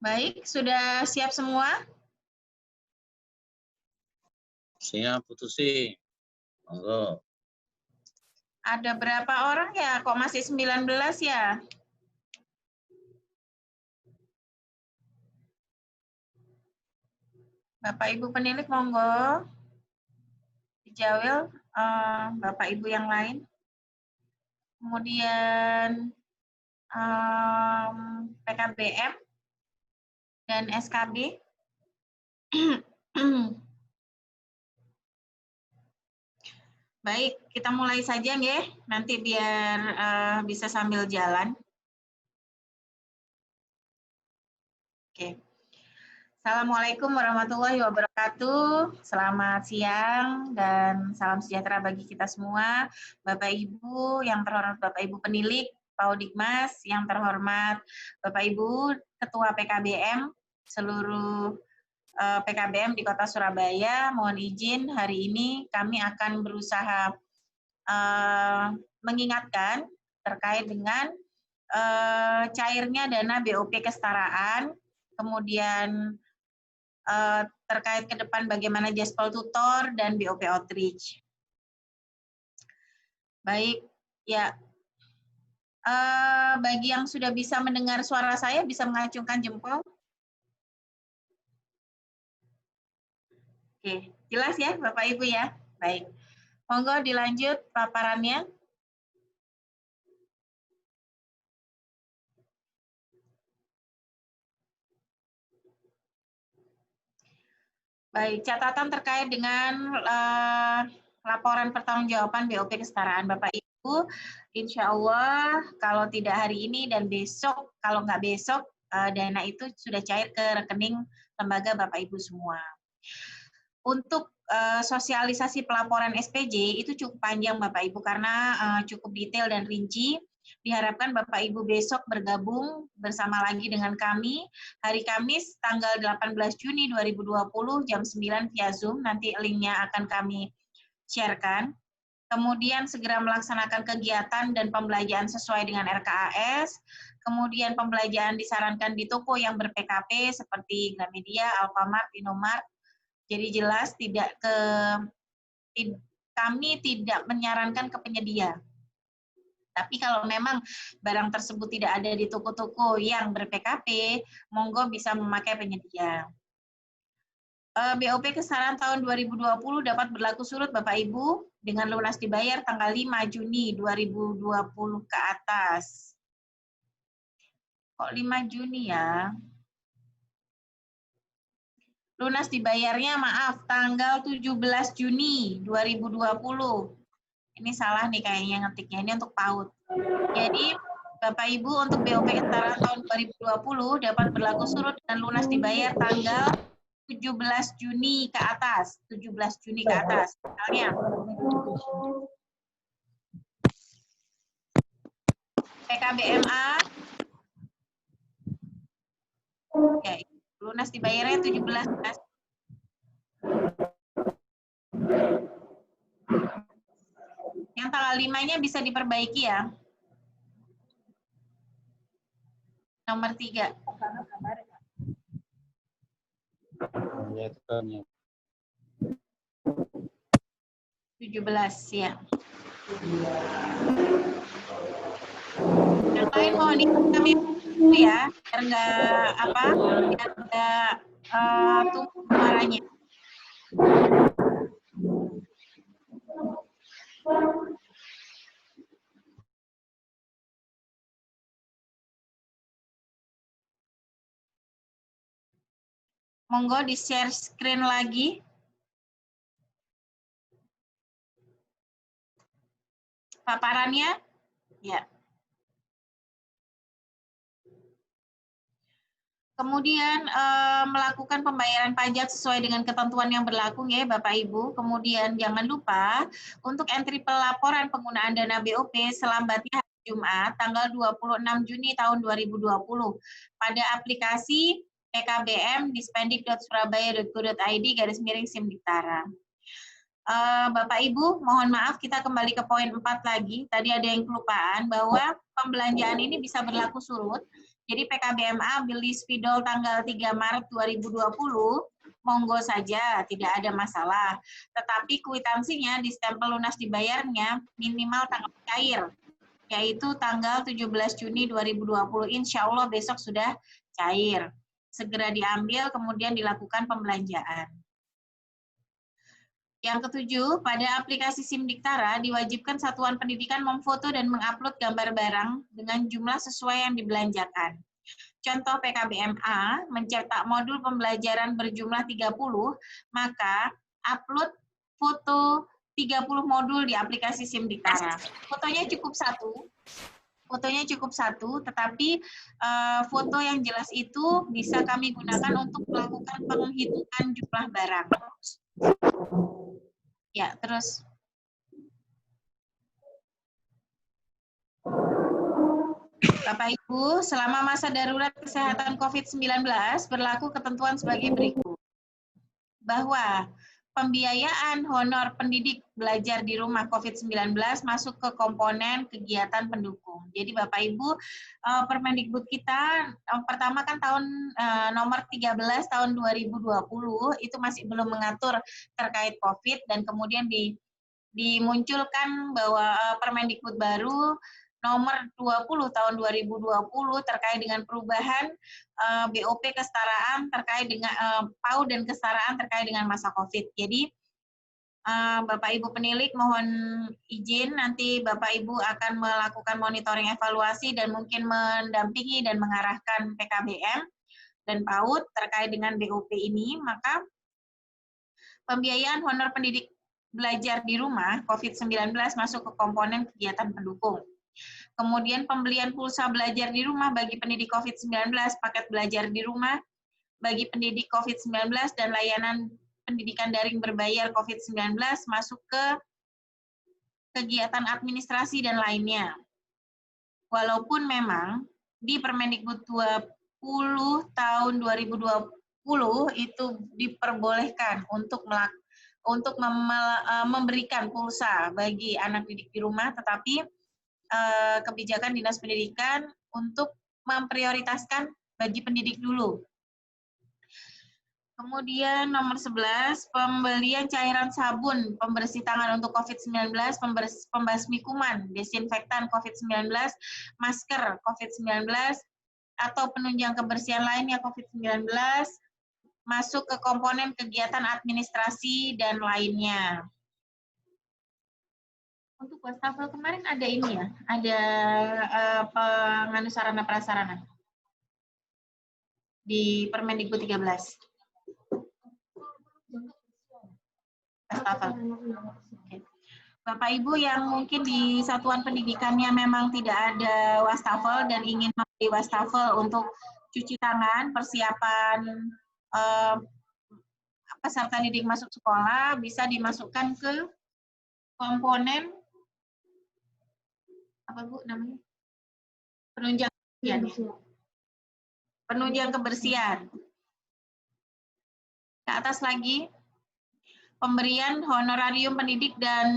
Baik, sudah siap semua? Siap, Bu Tusi. Monggo. Ada berapa orang ya? Kok masih 19 ya? Bapak Ibu penilik monggo. Dijawil Bapak Ibu yang lain. Kemudian PKBM dan SKB. Baik, kita mulai saja nggih. Nanti biar bisa sambil jalan. Oke. Assalamualaikum warahmatullahi wabarakatuh. Selamat siang dan salam sejahtera bagi kita semua. Bapak Ibu, yang terhormat Bapak Ibu penilik, Pak Udikmas, yang terhormat Bapak Ibu Ketua PKBM, seluruh PKBM di Kota Surabaya, mohon izin hari ini kami akan berusaha mengingatkan terkait dengan cairnya dana BOP kesetaraan, kemudian terkait ke depan bagaimana Jaspol Tutor dan BOP Outreach. Baik, ya. Bagi yang sudah bisa mendengar suara saya, bisa mengacungkan jempol. Oke, jelas ya Bapak Ibu ya? Baik. Monggo dilanjut paparannya. Baik, catatan terkait dengan laporan pertanggungjawaban BOP kesetaraan Bapak Ibu, insya Allah kalau tidak hari ini dan besok, kalau nggak besok, dana itu sudah cair ke rekening lembaga Bapak Ibu semua. Untuk sosialisasi pelaporan SPJ itu cukup panjang Bapak Ibu karena cukup detail dan rinci. Diharapkan Bapak Ibu besok bergabung bersama lagi dengan kami hari Kamis tanggal 18 Juni 2020 jam 9 via Zoom. Nanti linknya akan kami sharekan. Kemudian segera melaksanakan kegiatan dan pembelajaran sesuai dengan RKAS. Kemudian pembelajaran disarankan di toko yang ber-PKP seperti Gramedia, Alfamart, Indomart. Jadi jelas kami tidak menyarankan ke penyedia. Tapi kalau memang barang tersebut tidak ada di toko-toko yang ber-PKP, monggo bisa memakai penyedia. BOP kesetaraan tahun 2020 dapat berlaku surut Bapak Ibu dengan lunas dibayar tanggal 5 Juni 2020 ke atas. Kok 5 Juni ya? Lunas dibayarnya maaf tanggal 17 Juni 2020. Ini salah nih kayaknya ngetiknya, ini untuk PAUD. Jadi Bapak Ibu untuk BOP kesetaraan tahun 2020 dapat berlaku surut dan lunas dibayar tanggal 17 Juni ke atas. 17 Juni ke atas. Misalnya PKBMA ya, lunas dibayarnya 17. Yang tanggal 5-nya bisa diperbaiki ya. Nomor 3. Ya, 17 ya. Yang lain mohon kami ya, biar nggak tumbuh suaranya. Monggo di-share screen lagi. Paparannya, ya. Kemudian melakukan pembayaran pajak sesuai dengan ketentuan yang berlaku ya Bapak Ibu. Kemudian jangan lupa untuk entry pelaporan penggunaan dana BOP selambatnya hari Jumat tanggal 26 Juni tahun 2020 pada aplikasi PKBM di spendik.surabaya.go.id/SIMDiktara. Bapak Ibu, mohon maaf kita kembali ke poin 4 lagi. Tadi ada yang kelupaan bahwa pembelanjaan ini bisa berlaku surut Jadi PKBMA beli spidol tanggal 3 Maret 2020, monggo saja, tidak ada masalah. Tetapi kwitansinya di stempel lunas dibayarnya minimal tanggal cair, yaitu tanggal 17 Juni 2020. Insya Allah besok sudah cair. Segera diambil, kemudian dilakukan pembelanjaan. Yang ketujuh, pada aplikasi SIM Diktara diwajibkan satuan pendidikan memfoto dan mengupload gambar barang dengan jumlah sesuai yang dibelanjakan. Contoh PKBMA mencetak modul pembelajaran berjumlah 30, maka upload foto 30 modul di aplikasi SIM Diktara. Fotonya cukup satu, tetapi foto yang jelas itu bisa kami gunakan untuk melakukan penghitungan jumlah barang. Ya, terus. Bapak Ibu, selama masa darurat kesehatan COVID-19 berlaku ketentuan sebagai berikut. Bahwa pembiayaan honor pendidik belajar di rumah COVID-19 masuk ke komponen kegiatan pendukung. Jadi Bapak Ibu, Permendikbud kita pertama kan tahun nomor 13 tahun 2020 itu masih belum mengatur terkait COVID, dan kemudian dimunculkan bahwa Permendikbud baru nomor 20 tahun 2020 terkait dengan perubahan BOP kesetaraan terkait dengan PAUD dan kesetaraan terkait dengan masa COVID. Jadi Bapak Ibu penilik mohon izin, nanti Bapak Ibu akan melakukan monitoring evaluasi dan mungkin mendampingi dan mengarahkan PKBM dan PAUD terkait dengan BOP ini. Maka pembiayaan honor pendidik belajar di rumah COVID-19 masuk ke komponen kegiatan pendukung. Kemudian pembelian pulsa belajar di rumah bagi pendidik COVID-19, paket belajar di rumah bagi pendidik COVID-19, dan layanan pendidikan daring berbayar COVID-19 masuk ke kegiatan administrasi dan lainnya. Walaupun memang di Permendikbud 20 tahun 2020 itu diperbolehkan untuk memberikan pulsa bagi anak didik di rumah, tetapi kebijakan Dinas Pendidikan untuk memprioritaskan bagi pendidik dulu. Kemudian nomor 11, pembelian cairan sabun pembersih tangan untuk COVID-19, pembasmi kuman, desinfektan COVID-19, masker COVID-19, atau penunjang kebersihan lainnya COVID-19, masuk ke komponen kegiatan administrasi dan lainnya. Untuk wastafel kemarin ada ini ya, ada penganu sarana prasarana di Permendikbud 13. Wastafel. Oke. Bapak Ibu yang mungkin di satuan pendidikannya memang tidak ada wastafel dan ingin membeli wastafel untuk cuci tangan, persiapan peserta didik masuk sekolah, bisa dimasukkan ke komponen apa Bu namanya? Penunjang kebersihan. Penunjang kebersihan. Ke atas lagi, pemberian honorarium pendidik dan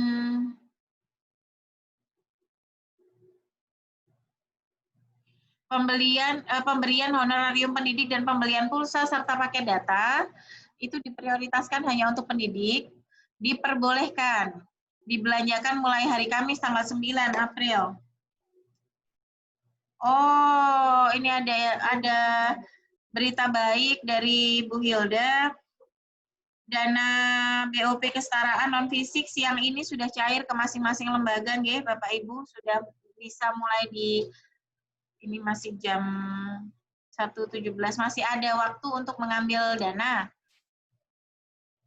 pemberian honorarium pendidik dan pembelian pulsa serta paket data itu diprioritaskan hanya untuk pendidik, diperbolehkan dibelanjakan mulai hari Kamis tanggal 9 April. Oh, ini ada berita baik dari Bu Hilda. Dana BOP kesetaraan non fisik siang ini sudah cair ke masing-masing lembaga, nggih, Bapak Ibu, sudah bisa mulai ini masih jam 1.17, masih ada waktu untuk mengambil dana.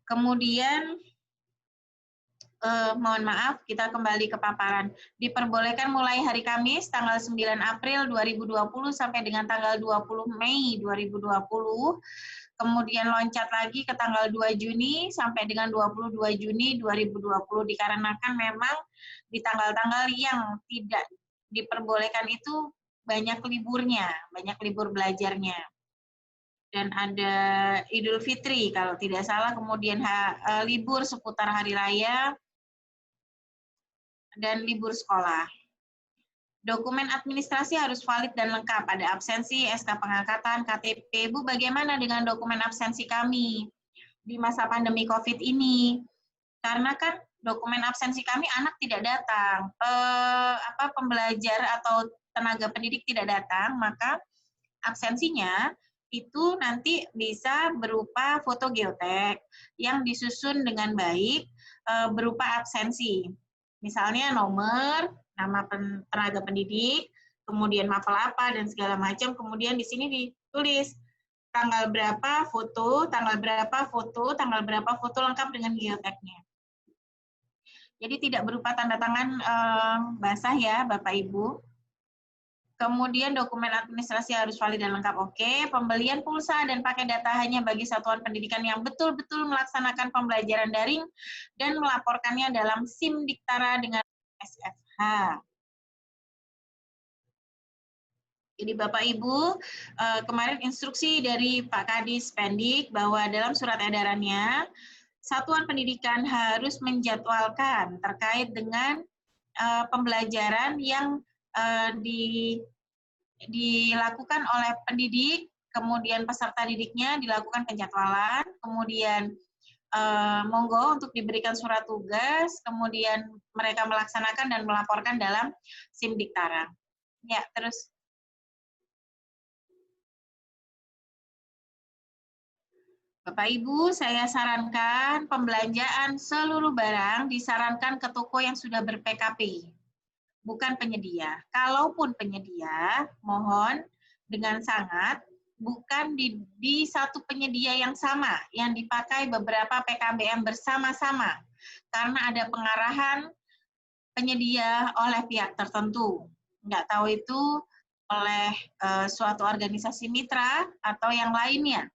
Kemudian mohon maaf, kita kembali ke paparan. Diperbolehkan mulai hari Kamis tanggal 9 April 2020 sampai dengan tanggal 20 Mei 2020. Kemudian loncat lagi ke tanggal 2 Juni sampai dengan 22 Juni 2020, dikarenakan memang di tanggal-tanggal yang tidak diperbolehkan itu banyak liburnya, banyak libur belajarnya. Dan ada Idul Fitri kalau tidak salah, kemudian libur seputar hari raya, dan libur sekolah. Dokumen administrasi harus valid dan lengkap. Ada absensi, SK pengangkatan, KTP. Bu, bagaimana dengan dokumen absensi kami di masa pandemi COVID ini? Karena kan dokumen absensi kami anak tidak datang, pembelajar atau tenaga pendidik tidak datang, maka absensinya itu nanti bisa berupa foto geotek yang disusun dengan baik berupa absensi. Misalnya nomor, nama tenaga pendidik, kemudian mapel apa dan segala macam, kemudian di sini ditulis tanggal berapa foto, tanggal berapa foto, tanggal berapa foto lengkap dengan geoteknya. Jadi tidak berupa tanda tangan basah ya Bapak Ibu. Kemudian dokumen administrasi harus valid dan lengkap, oke. Pembelian pulsa dan paket data hanya bagi satuan pendidikan yang betul-betul melaksanakan pembelajaran daring dan melaporkannya dalam SIM Diktara dengan SFH. Jadi Bapak Ibu, kemarin instruksi dari Pak Kadis Pendik bahwa dalam surat edarannya, satuan pendidikan harus menjadwalkan terkait dengan pembelajaran yang dilakukan oleh pendidik, kemudian peserta didiknya dilakukan penjadwalan, kemudian monggo untuk diberikan surat tugas, kemudian mereka melaksanakan dan melaporkan dalam SIM Diktara. Ya, terus. Bapak Ibu, saya sarankan pembelanjaan seluruh barang disarankan ke toko yang sudah ber-PKP, bukan penyedia. Kalaupun penyedia, mohon dengan sangat bukan di satu penyedia yang sama, yang dipakai beberapa PKBM bersama-sama, karena ada pengarahan penyedia oleh pihak tertentu. Nggak tahu itu oleh suatu organisasi mitra atau yang lainnya.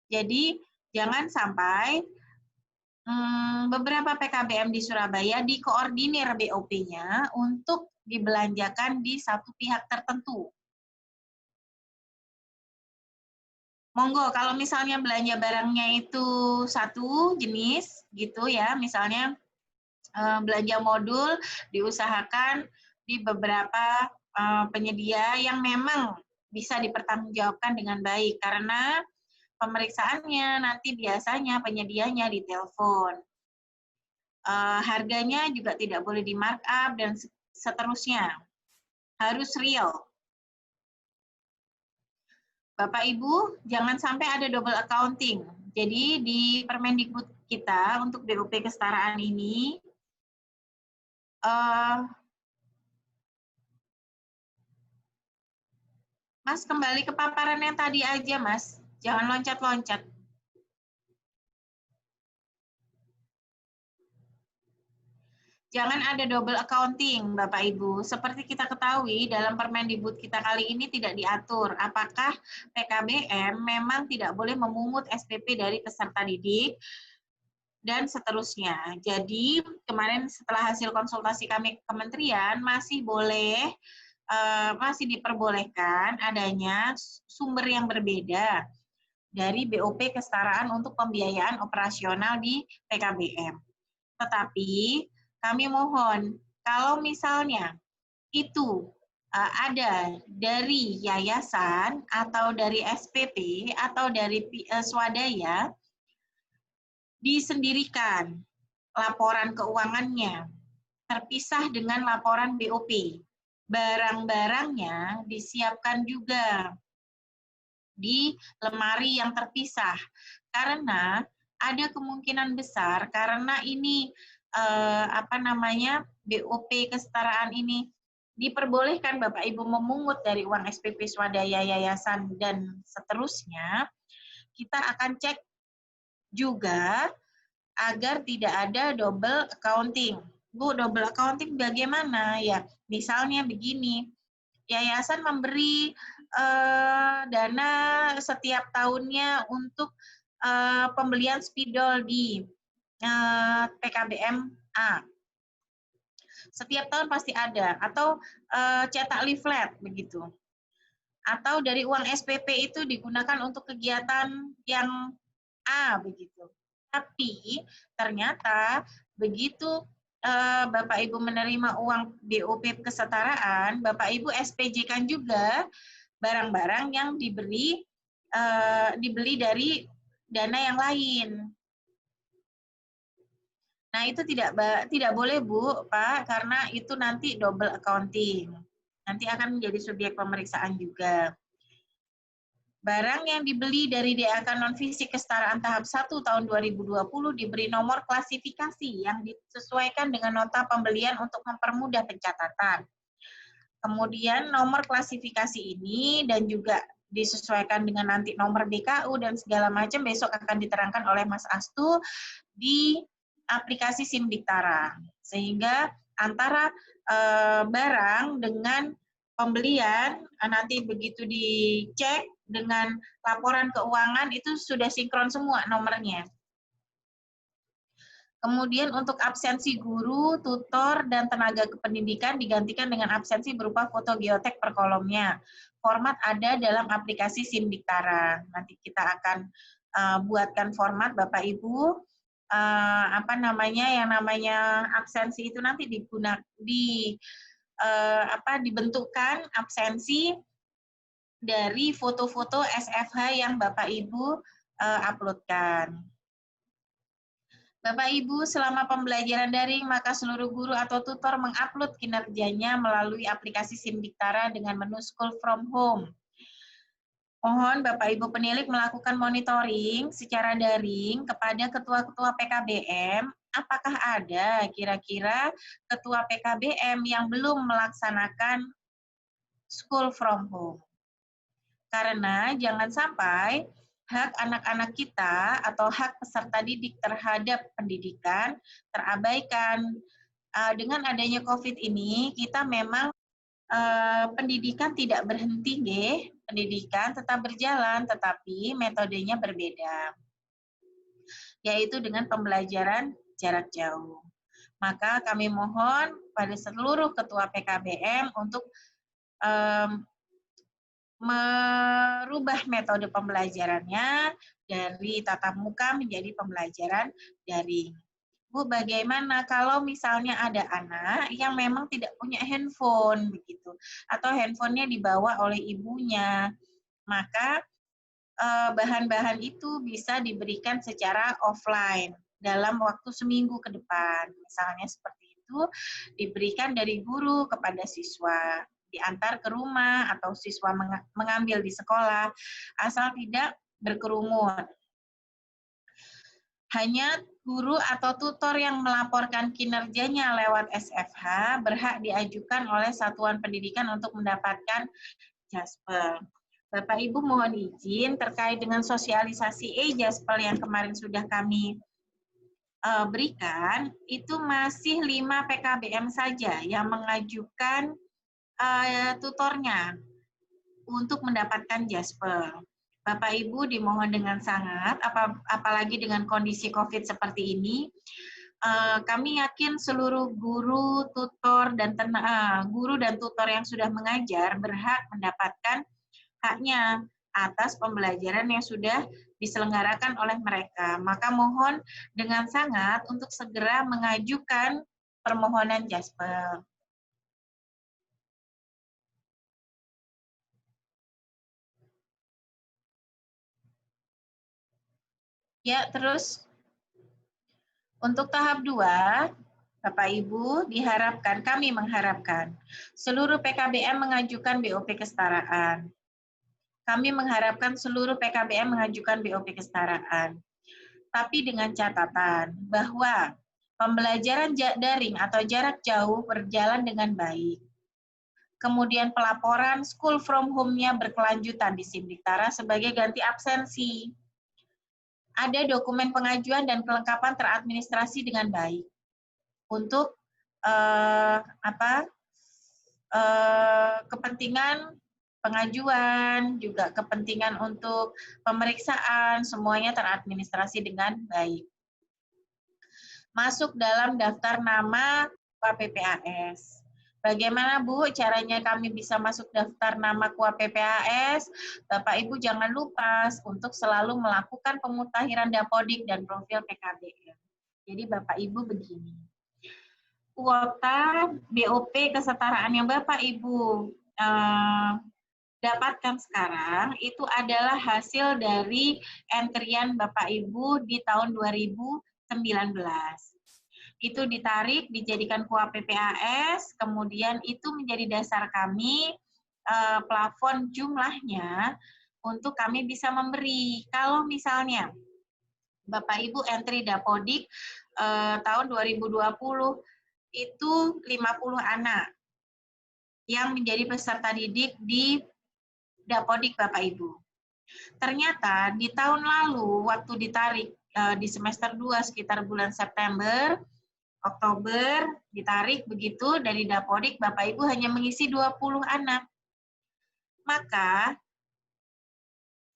Jadi, jangan sampai beberapa PKBM di Surabaya dikoordinir BOP-nya untuk dibelanjakan di satu pihak tertentu. Monggo, kalau misalnya belanja barangnya itu satu jenis, gitu ya, misalnya belanja modul diusahakan di beberapa penyedia yang memang bisa dipertanggungjawabkan dengan baik, karena pemeriksaannya nanti biasanya penyedianya ditelepon. Harganya juga tidak boleh di markup dan seterusnya. Harus real. Bapak Ibu, jangan sampai ada double accounting. Jadi di Permendikbud kita untuk BOP kesetaraan ini, Mas kembali ke paparan yang tadi aja, Mas. Jangan loncat-loncat. Jangan ada double accounting, Bapak Ibu. Seperti kita ketahui, dalam Permendikbud kita kali ini tidak diatur apakah PKBM memang tidak boleh memungut SPP dari peserta didik dan seterusnya. Jadi, kemarin setelah hasil konsultasi kami kementerian, masih boleh, masih diperbolehkan adanya sumber yang berbeda dari BOP kesetaraan untuk pembiayaan operasional di PKBM. Tetapi, kami mohon, kalau misalnya itu ada dari yayasan atau dari SPP atau dari swadaya, disendirikan laporan keuangannya, terpisah dengan laporan BOP. Barang-barangnya disiapkan juga di lemari yang terpisah, karena ada kemungkinan besar karena ini BOP kesetaraan ini diperbolehkan Bapak Ibu memungut dari uang SPP swadaya yayasan dan seterusnya, kita akan cek juga agar tidak ada double accounting. Bu, double accounting bagaimana? Ya, misalnya begini, yayasan memberi dana setiap tahunnya untuk pembelian spidol di PKBM A. Setiap tahun pasti ada, atau cetak leaflet begitu. Atau dari uang SPP itu digunakan untuk kegiatan yang A begitu. Tapi ternyata begitu Bapak Ibu menerima uang BOP kesetaraan, Bapak Ibu SPJ-kan juga barang-barang yang dibeli dari dana yang lain. Nah, itu tidak boleh, Bu, Pak, karena itu nanti double accounting. Nanti akan menjadi subjek pemeriksaan juga. Barang yang dibeli dari DAK non-fisik kesetaraan tahap 1 tahun 2020 diberi nomor klasifikasi yang disesuaikan dengan nota pembelian untuk mempermudah pencatatan. Kemudian nomor klasifikasi ini dan juga disesuaikan dengan nanti nomor BKU dan segala macam besok akan diterangkan oleh Mas Astu di aplikasi SIM Diktara. Sehingga antara barang dengan pembelian nanti begitu dicek dengan laporan keuangan itu sudah sinkron semua nomornya. Kemudian untuk absensi guru, tutor, dan tenaga kependidikan digantikan dengan absensi berupa foto geotek per kolomnya. Format ada dalam aplikasi SIM Diktara. Nanti kita akan buatkan format Bapak Ibu. Yang namanya absensi itu nanti dibentukkan absensi dari foto-foto SFH yang Bapak Ibu uploadkan. Bapak Ibu, selama pembelajaran daring, maka seluruh guru atau tutor mengupload kinerjanya melalui aplikasi SIM Diktara dengan menu School from Home. Mohon Bapak Ibu penilik melakukan monitoring secara daring kepada ketua-ketua PKBM, apakah ada kira-kira ketua PKBM yang belum melaksanakan School from Home. Karena jangan sampai hak anak-anak kita atau hak peserta didik terhadap pendidikan terabaikan. Dengan adanya COVID ini, kita memang pendidikan tidak berhenti, pendidikan tetap berjalan, tetapi metodenya berbeda, yaitu dengan pembelajaran jarak jauh. Maka kami mohon pada seluruh ketua PKBM untuk merubah metode pembelajarannya dari tatap muka menjadi pembelajaran daring. Bu, bagaimana kalau misalnya ada anak yang memang tidak punya handphone begitu, atau handphonenya dibawa oleh ibunya, maka bahan-bahan itu bisa diberikan secara offline dalam waktu seminggu ke depan. Misalnya seperti itu, diberikan dari guru kepada siswa, diantar ke rumah atau siswa mengambil di sekolah, asal tidak berkerumun. Hanya guru atau tutor yang melaporkan kinerjanya lewat SFH berhak diajukan oleh satuan pendidikan untuk mendapatkan Jaspel. Bapak Ibu mohon izin terkait dengan sosialisasi e-Jaspel yang kemarin sudah kami berikan, itu masih 5 PKBM saja yang mengajukan tutornya untuk mendapatkan Jaspel. Bapak Ibu dimohon dengan sangat, apalagi dengan kondisi COVID seperti ini, kami yakin seluruh guru, tutor, dan guru dan tutor yang sudah mengajar berhak mendapatkan haknya atas pembelajaran yang sudah diselenggarakan oleh mereka. Maka mohon dengan sangat untuk segera mengajukan permohonan Jaspel. Ya, terus untuk tahap 2, Bapak Ibu diharapkan, kami mengharapkan seluruh PKBM mengajukan BOP kesetaraan. Kami mengharapkan seluruh PKBM mengajukan BOP kesetaraan. Tapi dengan catatan bahwa pembelajaran daring atau jarak jauh berjalan dengan baik. Kemudian pelaporan school from home-nya berkelanjutan di SIM Diktara sebagai ganti absensi. Ada dokumen pengajuan dan kelengkapan teradministrasi dengan baik untuk kepentingan pengajuan, juga kepentingan untuk pemeriksaan, semuanya teradministrasi dengan baik. Masuk dalam daftar nama KPPAS. Bagaimana Bu caranya kami bisa masuk daftar nama KPPAS? Bapak Ibu jangan lupa untuk selalu melakukan pemutahiran dapodik dan profil PKBM. Jadi Bapak Ibu begini. kuota BOP kesetaraan yang Bapak Ibu dapatkan sekarang itu adalah hasil dari entrian Bapak Ibu di tahun 2019. Itu ditarik, dijadikan KUA PPAS, kemudian itu menjadi dasar kami plafon jumlahnya untuk kami bisa memberi. Kalau misalnya Bapak Ibu entry Dapodik tahun 2020 itu 50 anak yang menjadi peserta didik di Dapodik Bapak Ibu. Ternyata di tahun lalu waktu ditarik di semester 2 sekitar bulan September, Oktober ditarik begitu dari Dapodik Bapak Ibu hanya mengisi 20 anak. Maka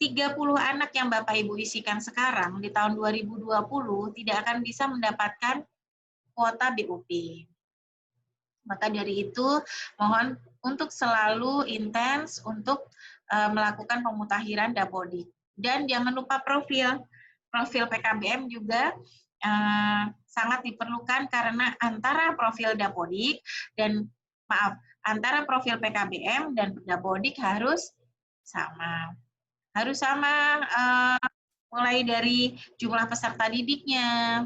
30 anak yang Bapak Ibu isikan sekarang di tahun 2020 tidak akan bisa mendapatkan kuota BUP. Maka dari itu mohon untuk selalu intens untuk melakukan pemutakhiran Dapodik. Dan jangan lupa profil PKBM juga sangat diperlukan karena antara profil Dapodik dan antara profil PKBM dan Dapodik harus sama. Harus sama mulai dari jumlah peserta didiknya,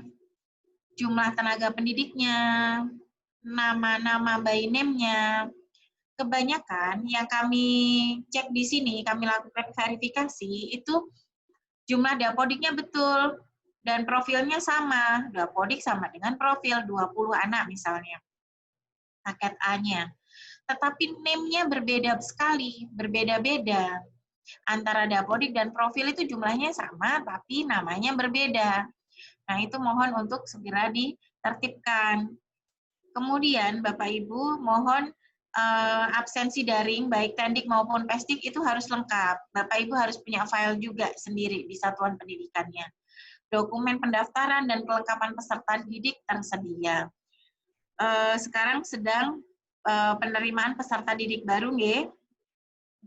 jumlah tenaga pendidiknya, nama-nama by name-nya. Kebanyakan yang kami cek di sini, kami lakukan verifikasi, itu jumlah Dapodiknya betul dan profilnya sama. Dapodik sama dengan profil 20 anak misalnya, paket A-nya. Tetapi name-nya berbeda sekali, berbeda-beda. Antara Dapodik dan profil itu jumlahnya sama, tapi namanya berbeda. Nah, itu mohon untuk segera ditertibkan. Kemudian, Bapak Ibu, mohon absensi daring, baik tendik maupun pesdik itu harus lengkap. Bapak Ibu harus punya file juga sendiri di satuan pendidikannya. Dokumen pendaftaran dan kelengkapan peserta didik tersedia. Sekarang sedang penerimaan peserta didik baru, nggih.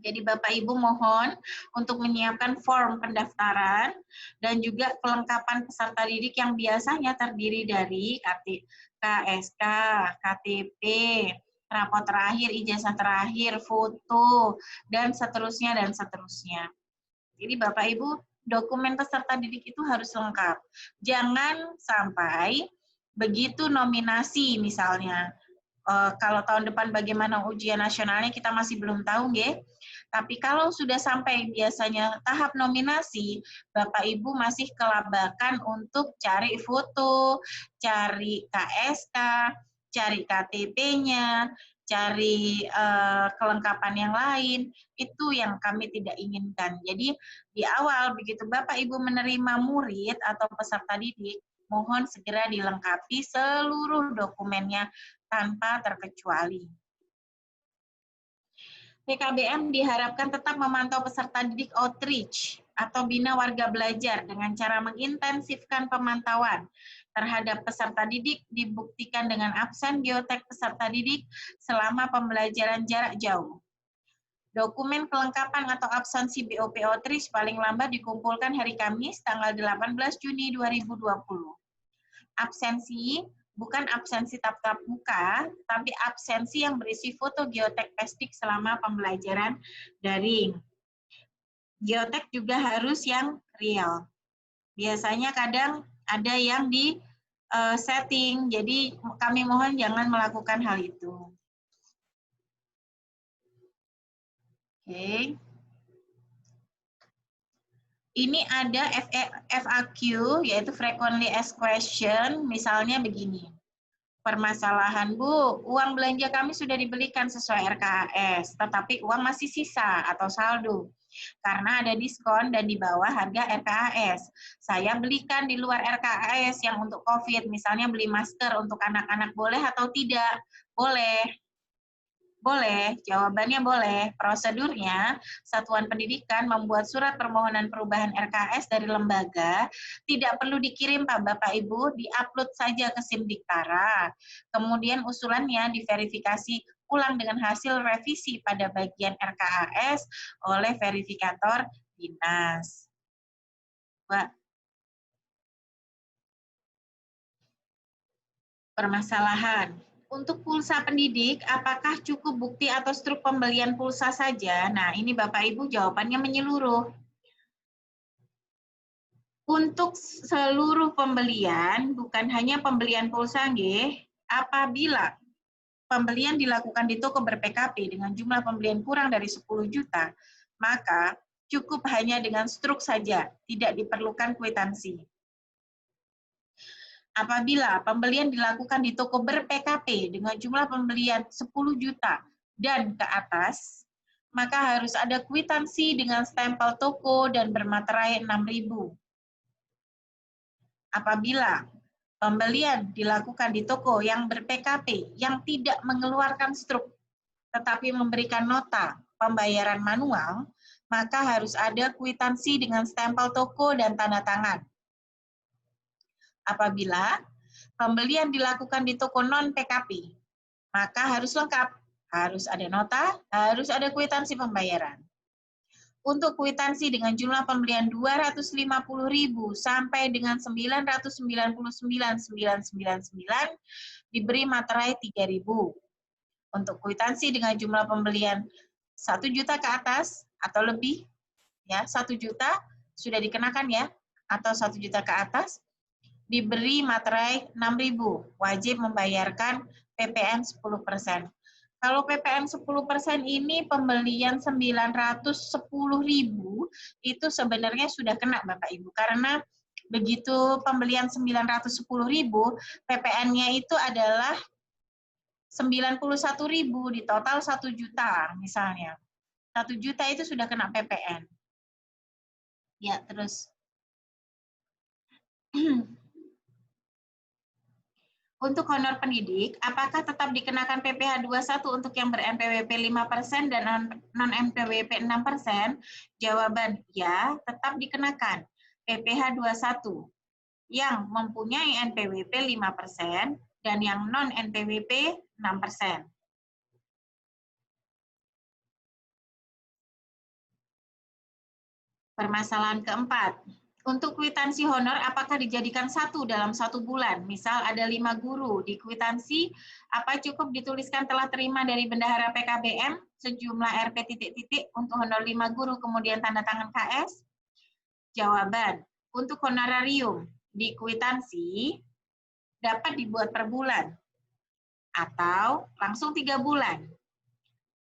Jadi Bapak Ibu mohon untuk menyiapkan form pendaftaran dan juga kelengkapan peserta didik yang biasanya terdiri dari KSK, KTP, rapot terakhir, ijazah terakhir, foto, dan seterusnya dan seterusnya. Jadi Bapak Ibu, dokumen peserta didik itu harus lengkap. Jangan sampai begitu nominasi misalnya, kalau tahun depan bagaimana ujian nasionalnya kita masih belum tahu, nggih. Tapi kalau sudah sampai biasanya tahap nominasi, Bapak Ibu masih kelabakan untuk cari foto, cari KSK, cari KTP-nya, cari kelengkapan yang lain, itu yang kami tidak inginkan. Jadi di awal begitu Bapak Ibu menerima murid atau peserta didik, mohon segera dilengkapi seluruh dokumennya tanpa terkecuali. PKBM diharapkan tetap memantau peserta didik outreach atau bina warga belajar dengan cara mengintensifkan pemantauan terhadap peserta didik dibuktikan dengan absen geotek peserta didik selama pembelajaran jarak jauh. Dokumen kelengkapan atau absensi BOP outreach paling lambat dikumpulkan hari Kamis tanggal 18 Juni 2020. Absensi bukan absensi tatap muka, tapi absensi yang berisi foto geotek pesdik selama pembelajaran daring. Geotek juga harus yang real. Biasanya kadang ada yang di setting, jadi kami mohon jangan melakukan hal itu. Oke. Ini ada FAQ, yaitu Frequently Asked Question, misalnya begini. Permasalahan, Bu, uang belanja kami sudah dibelikan sesuai RKAS, tetapi uang masih sisa atau saldo. Karena ada diskon dan di bawah harga RKAS. Saya belikan di luar RKAS yang untuk COVID, misalnya beli masker untuk anak-anak, boleh atau tidak? Boleh. Boleh, jawabannya boleh. Prosedurnya, Satuan Pendidikan membuat surat permohonan perubahan RKS dari lembaga, tidak perlu dikirim Pak Bapak Ibu, di-upload saja ke Simdiktara. Kemudian usulannya diverifikasi ulang dengan hasil revisi pada bagian RKAS oleh verifikator dinas. Pak. Permasalahan. Untuk pulsa pendidik, apakah cukup bukti atau struk pembelian pulsa saja? Nah, ini Bapak Ibu jawabannya menyeluruh. Untuk seluruh pembelian, bukan hanya pembelian pulsa, nggih, apabila pembelian dilakukan di toko ber-PKP dengan jumlah pembelian kurang dari 10 juta, maka cukup hanya dengan struk saja, tidak diperlukan kwitansi. Apabila pembelian dilakukan di toko ber-PKP dengan jumlah pembelian 10 juta dan ke atas, maka harus ada kwitansi dengan stempel toko dan bermaterai 6.000. Apabila pembelian dilakukan di toko yang ber-PKP yang tidak mengeluarkan struk, tetapi memberikan nota pembayaran manual, maka harus ada kwitansi dengan stempel toko dan tanda tangan. Apabila pembelian dilakukan di toko non-PKP, maka harus lengkap, harus ada nota, harus ada kwitansi pembayaran. Untuk kwitansi dengan jumlah pembelian 250.000 sampai dengan 999.999 diberi materai 3.000. Untuk kwitansi dengan jumlah pembelian 1 juta ke atas atau lebih, ya 1 juta sudah dikenakan ya, atau 1 juta ke atas, diberi materai 6.000, wajib membayarkan PPN 10%. Kalau PPN 10% ini pembelian 910.000 itu sebenarnya sudah kena Bapak Ibu, karena begitu pembelian 910.000, PPN-nya itu adalah 91.000 di total 1 juta misalnya. 1 juta itu sudah kena PPN. Ya, terus untuk honor pendidik, apakah tetap dikenakan PPh 21 untuk yang ber-NPWP 5% dan non-NPWP 6%? Jawaban ya, tetap dikenakan PPh 21 yang mempunyai NPWP 5% dan yang non-NPWP 6%. Permasalahan keempat. Untuk kwitansi honor, apakah dijadikan satu dalam 1 bulan? Misal ada 5 guru di kwitansi, apa cukup dituliskan telah terima dari bendahara PKBM sejumlah Rp titik-titik untuk honor 5 guru kemudian tanda tangan KS? Jawaban, untuk honorarium di kwitansi dapat dibuat per bulan atau langsung 3 bulan.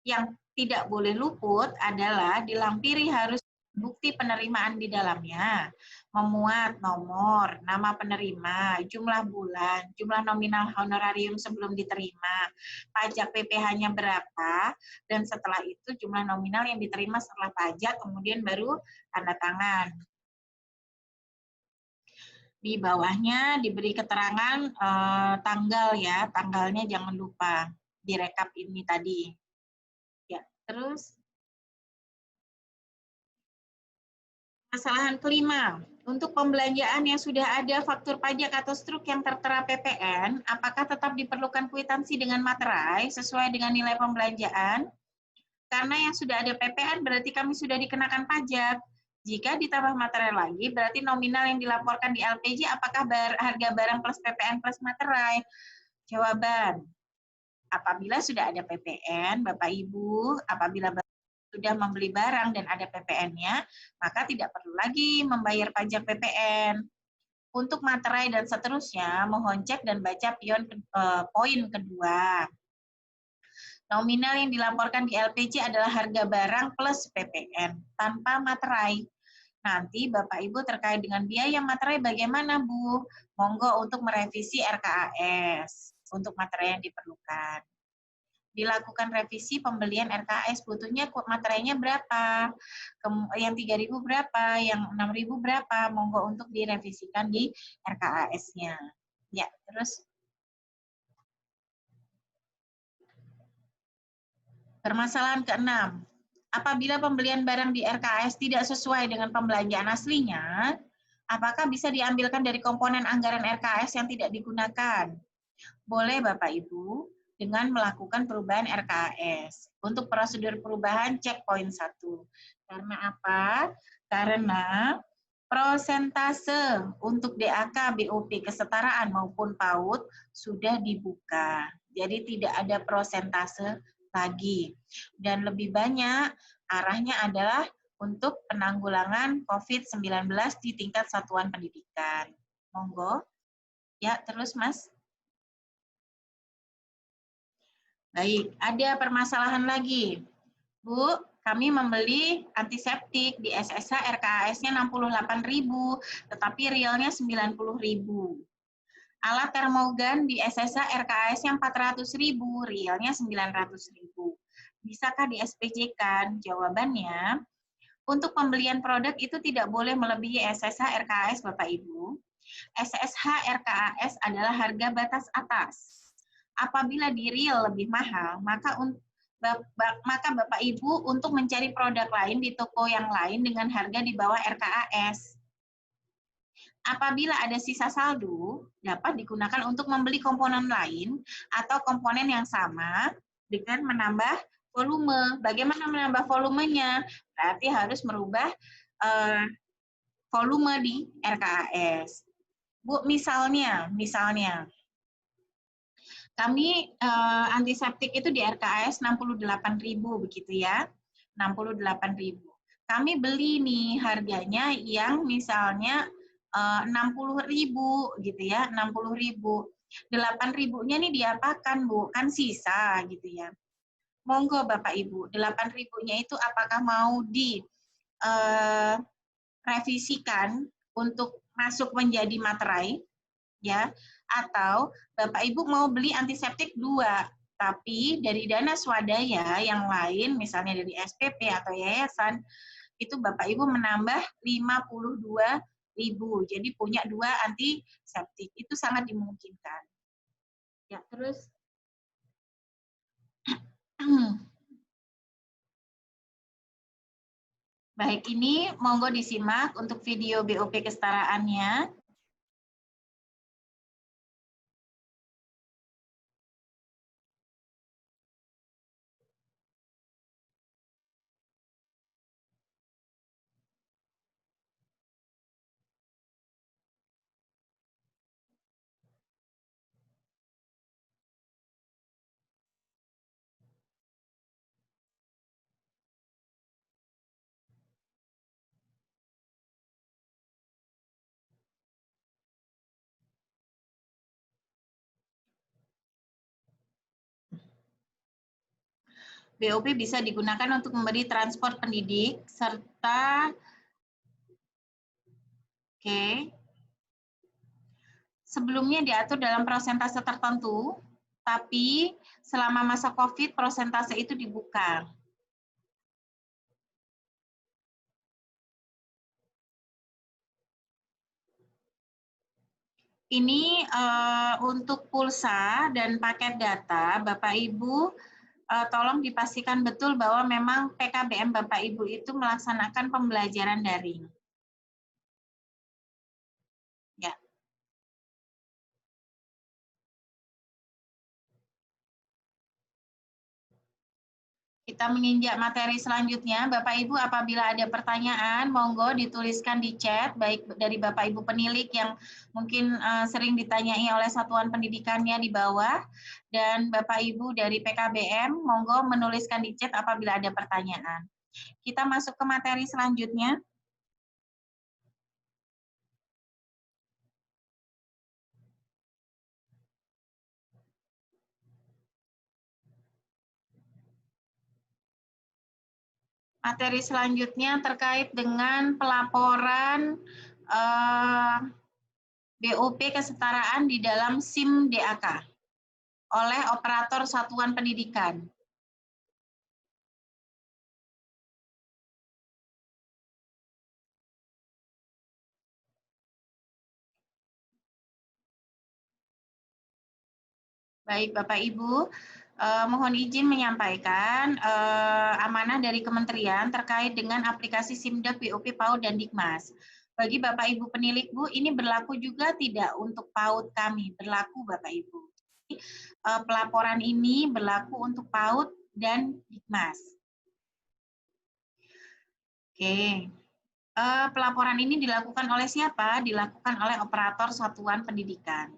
Yang tidak boleh luput adalah dilampiri harus bukti penerimaan di dalamnya, memuat nomor, nama penerima, jumlah bulan, jumlah nominal honorarium sebelum diterima, pajak PPh-nya berapa, dan setelah itu jumlah nominal yang diterima setelah pajak, kemudian baru tanda tangan. Di bawahnya diberi keterangan tanggal ya, tanggalnya jangan lupa direkap ini tadi. Ya, terus kesalahan kelima, untuk pembelanjaan yang sudah ada faktur pajak atau struk yang tertera PPN, apakah tetap diperlukan kwitansi dengan materai sesuai dengan nilai pembelanjaan? Karena yang sudah ada PPN berarti kami sudah dikenakan pajak. Jika ditambah materai lagi, berarti nominal yang dilaporkan di LPJ apakah harga barang plus PPN plus materai? Jawaban, apabila sudah ada PPN, Bapak Ibu, apabila sudah membeli barang dan ada PPN-nya, maka tidak perlu lagi membayar pajak PPN. Untuk materai dan seterusnya, mohon cek dan baca poin kedua. Nominal yang dilaporkan di LPJ adalah harga barang plus PPN, tanpa materai. Nanti Bapak Ibu terkait dengan biaya materai bagaimana Bu? Monggo untuk merevisi RKAS, untuk materai yang diperlukan. Dilakukan revisi pembelian RKS, butuhnya materainya berapa, yang 3.000 berapa, yang 6.000 berapa, monggo untuk direvisikan di RKAS-nya. Ya, terus permasalahan ke-6. Apabila pembelian barang di RKAS tidak sesuai dengan pembelanjaan aslinya, apakah bisa diambilkan dari komponen anggaran RKAS yang tidak digunakan? Boleh Bapak Ibu, dengan melakukan perubahan RKAS. Untuk prosedur perubahan cek poin 1. Karena apa? Karena prosentase untuk DAK, BOP, kesetaraan maupun PAUD sudah dibuka. Jadi tidak ada persentase lagi. Dan lebih banyak arahnya adalah untuk penanggulangan COVID-19 di tingkat satuan pendidikan. Monggo. Ya, terus Mas. Baik, ada permasalahan lagi. Bu, kami membeli antiseptik di SSH RKAS-nya 68.000, tetapi realnya 90.000. Alat termogan di SSH RKAS-nya 400.000, realnya 900.000. Bisakah di SPJ-kan? Jawabannya, untuk pembelian produk itu tidak boleh melebihi SSH RKAS, Bapak Ibu. SSH RKAS adalah harga batas atas. Apabila di real lebih mahal, maka Bapak Ibu untuk mencari produk lain di toko yang lain dengan harga di bawah RKAS. Apabila ada sisa saldo, dapat digunakan untuk membeli komponen lain atau komponen yang sama dengan menambah volume. Bagaimana menambah volumenya? Berarti harus merubah volume di RKAS. Bu, misalnya kami antiseptik itu di RKAS 68.000 begitu ya. 68.000. Kami beli nih harganya yang misalnya 60.000 gitu ya, 60.000. 8.000-nya nih diapakan, Bu? Kan sisa gitu ya. Monggo Bapak Ibu, 8.000-nya itu apakah mau di revisikan untuk masuk menjadi materai ya, atau Bapak Ibu mau beli antiseptik 2, tapi dari dana swadaya yang lain, misalnya dari SPP atau yayasan, itu Bapak Ibu menambah 52.000. Jadi punya 2 antiseptik. Itu sangat dimungkinkan. Ya, terus baik, ini monggo disimak untuk video BOP kesetaraannya. BOP bisa digunakan untuk memberi transport pendidik, serta sebelumnya diatur dalam persentase tertentu, tapi selama masa COVID persentase itu dibuka. Ini untuk pulsa dan paket data, Bapak Ibu tolong dipastikan betul bahwa memang PKBM Bapak Ibu itu melaksanakan pembelajaran daring. Ya. Kita menginjak materi selanjutnya. Bapak Ibu apabila ada pertanyaan, monggo dituliskan di chat, baik dari Bapak Ibu penilik yang mungkin sering ditanyai oleh satuan pendidikannya di bawah, dan Bapak Ibu dari PKBM, monggo menuliskan di chat apabila ada pertanyaan. Kita masuk ke materi selanjutnya. Materi selanjutnya terkait dengan pelaporan BOP kesetaraan di dalam SIM DAK oleh operator satuan pendidikan. Baik Bapak Ibu, mohon izin menyampaikan amanah dari Kementerian terkait dengan aplikasi SIMDAK, BOP, PAUD, dan Dikmas. Bagi Bapak Ibu penilik Bu, ini berlaku juga tidak untuk PAUD kami, berlaku Bapak Ibu. Pelaporan ini berlaku untuk PAUD dan Dikmas. Oke. Pelaporan ini dilakukan oleh siapa? Dilakukan oleh operator satuan pendidikan.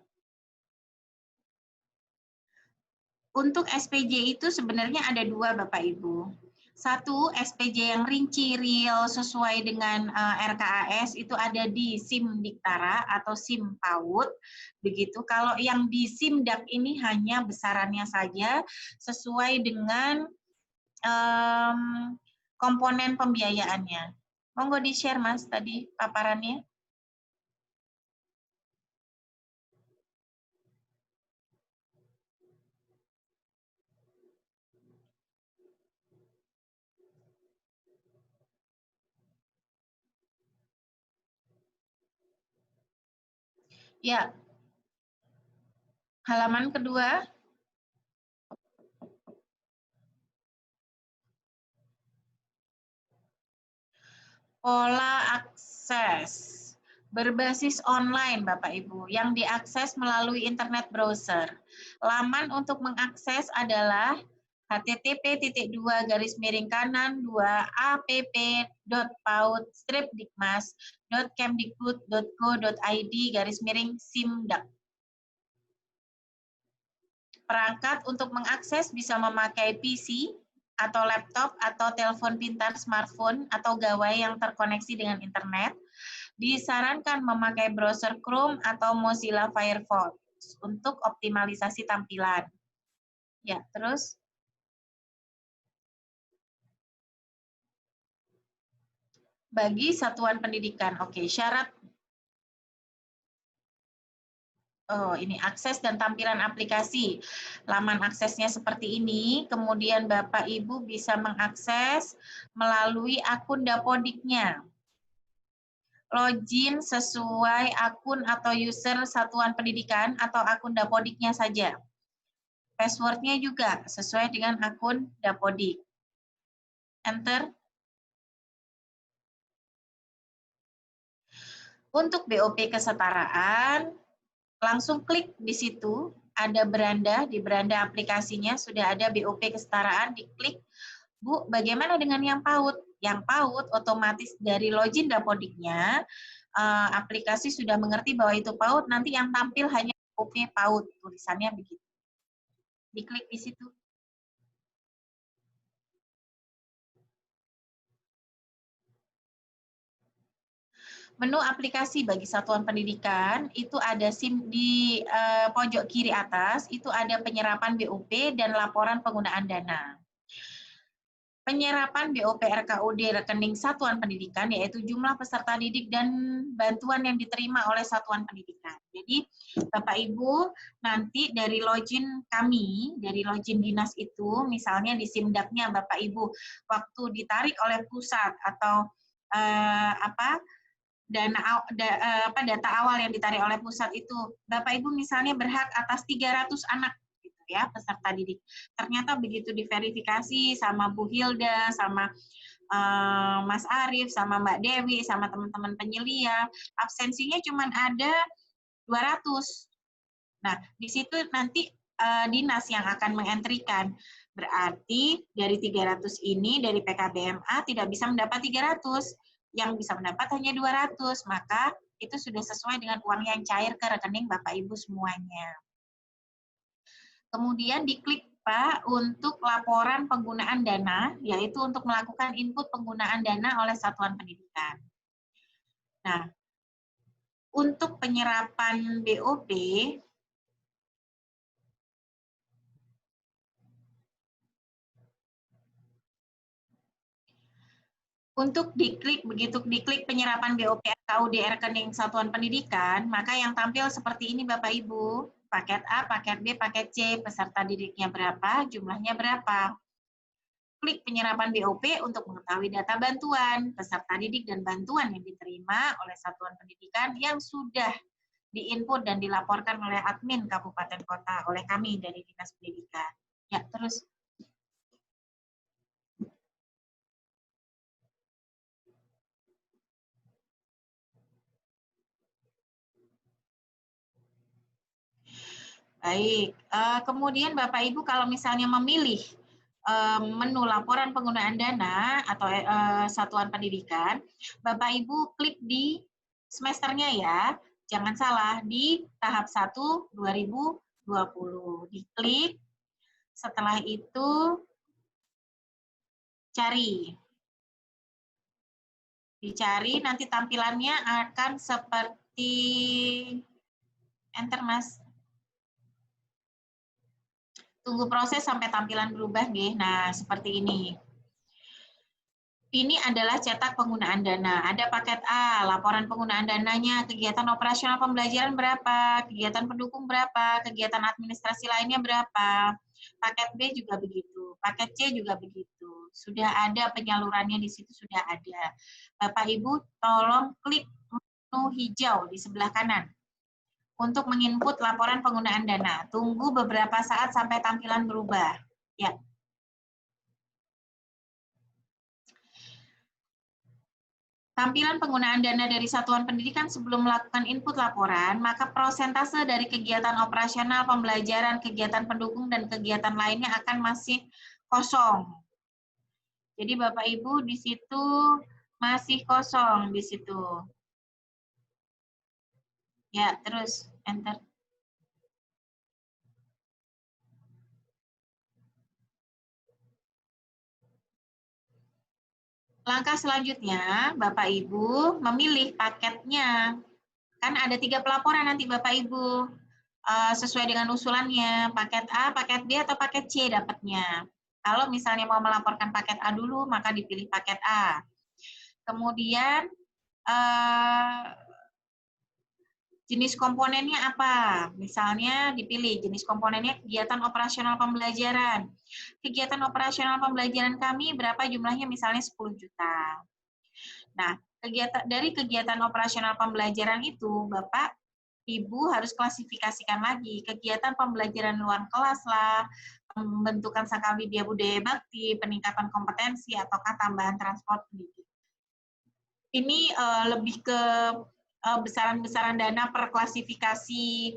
Untuk SPJ itu sebenarnya ada dua Bapak Ibu. Satu, SPJ yang rinci real sesuai dengan RKAS itu ada di SIM Diktara atau SIM PAUD. Begitu. Kalau yang di SIM DAK ini hanya besarannya saja sesuai dengan komponen pembiayaannya. Monggo di-share Mas tadi paparannya. Ya, halaman kedua. Pola akses berbasis online, Bapak Ibu, yang diakses melalui internet browser. Laman untuk mengakses adalah http://app.paud-dikmas.kemdikbud.go.id/simdak. Perangkat untuk mengakses bisa memakai PC atau laptop atau telepon pintar smartphone atau gawai yang terkoneksi dengan internet. Disarankan memakai browser Chrome atau Mozilla Firefox untuk optimalisasi tampilan. Ya, terus bagi satuan pendidikan. Oke, syarat ini akses dan tampilan aplikasi. Laman aksesnya seperti ini, kemudian Bapak Ibu bisa mengakses melalui akun Dapodiknya. Login sesuai akun atau user satuan pendidikan atau akun Dapodiknya saja. Password-nya juga sesuai dengan akun Dapodik. Enter. Untuk BOP kesetaraan, langsung klik di situ, ada beranda, di beranda aplikasinya sudah ada BOP kesetaraan, diklik. Bu, bagaimana dengan yang PAUD? Yang PAUD otomatis dari login Dapodiknya, aplikasi sudah mengerti bahwa itu PAUD, nanti yang tampil hanya BOP PAUD, tulisannya begitu. Diklik di situ. Menu aplikasi bagi satuan pendidikan itu ada SIM di pojok kiri atas, itu ada penyerapan BOP dan laporan penggunaan dana. Penyerapan BOP RKUD rekening satuan pendidikan yaitu jumlah peserta didik dan bantuan yang diterima oleh satuan pendidikan. Jadi Bapak Ibu nanti dari login kami, dari login dinas itu misalnya di SIMDAK-nya Bapak Ibu waktu ditarik oleh pusat atau data awal yang ditarik oleh pusat itu, Bapak Ibu misalnya berhak atas 300 anak gitu ya, peserta didik. Ternyata begitu diverifikasi sama Bu Hilda, sama Mas Arief, sama Mbak Dewi, sama teman-teman penyelia, absensinya cuma ada 200. Nah, di situ nanti dinas yang akan mengentrikan. Berarti dari 300 ini dari PKBMA tidak bisa mendapat 300. Yang bisa mendapat hanya 200, maka itu sudah sesuai dengan uang yang cair ke rekening Bapak Ibu semuanya. Kemudian diklik Pak untuk laporan penggunaan dana, yaitu untuk melakukan input penggunaan dana oleh satuan pendidikan. Nah, untuk penyerapan BOP, untuk begitu diklik penyerapan BOP RKUD rekening satuan pendidikan, maka yang tampil seperti ini Bapak Ibu, paket A, paket B, paket C, peserta didiknya berapa, jumlahnya berapa. Klik penyerapan BOP untuk mengetahui data bantuan, peserta didik dan bantuan yang diterima oleh satuan pendidikan yang sudah diinput dan dilaporkan oleh admin kabupaten kota oleh kami dari Dinas Pendidikan. Ya, terus. Baik, kemudian Bapak Ibu kalau misalnya memilih menu laporan penggunaan dana atau satuan pendidikan, Bapak Ibu klik di semesternya ya, jangan salah di tahap 1 2020. Diklik, Setelah itu cari. Dicari, nanti tampilannya akan seperti enter, Mas. Tunggu proses sampai tampilan berubah, nggih. Nah, seperti ini. Ini adalah cetak penggunaan dana. Ada paket A, laporan penggunaan dananya, kegiatan operasional pembelajaran berapa, kegiatan pendukung berapa, kegiatan administrasi lainnya berapa. Paket B juga begitu, paket C juga begitu. Sudah ada penyalurannya di situ, sudah ada. Bapak Ibu tolong klik menu hijau di sebelah kanan untuk menginput laporan penggunaan dana. Tunggu beberapa saat sampai tampilan berubah. Ya. Tampilan penggunaan dana dari satuan pendidikan sebelum melakukan input laporan, maka prosentase dari kegiatan operasional, pembelajaran, kegiatan pendukung, dan kegiatan lainnya akan masih kosong. Jadi Bapak Ibu di situ masih kosong di situ. Ya, terus enter. Langkah selanjutnya, Bapak Ibu memilih paketnya. Kan ada 3 pelaporan nanti Bapak Ibu. Sesuai dengan usulannya, paket A, paket B, atau paket C dapatnya. Kalau misalnya mau melaporkan paket A dulu, maka dipilih paket A. Kemudian, jenis komponennya apa? Misalnya dipilih jenis komponennya kegiatan operasional pembelajaran. Kegiatan operasional pembelajaran kami berapa jumlahnya? Misalnya 10 juta. Nah, dari kegiatan operasional pembelajaran itu, Bapak, Ibu harus klasifikasikan lagi kegiatan pembelajaran luar kelas lah, pembentukan sangka widya budaya bakti, peningkatan kompetensi, ataukah tambahan transport pendidik. Ini lebih ke besaran-besaran dana per klasifikasi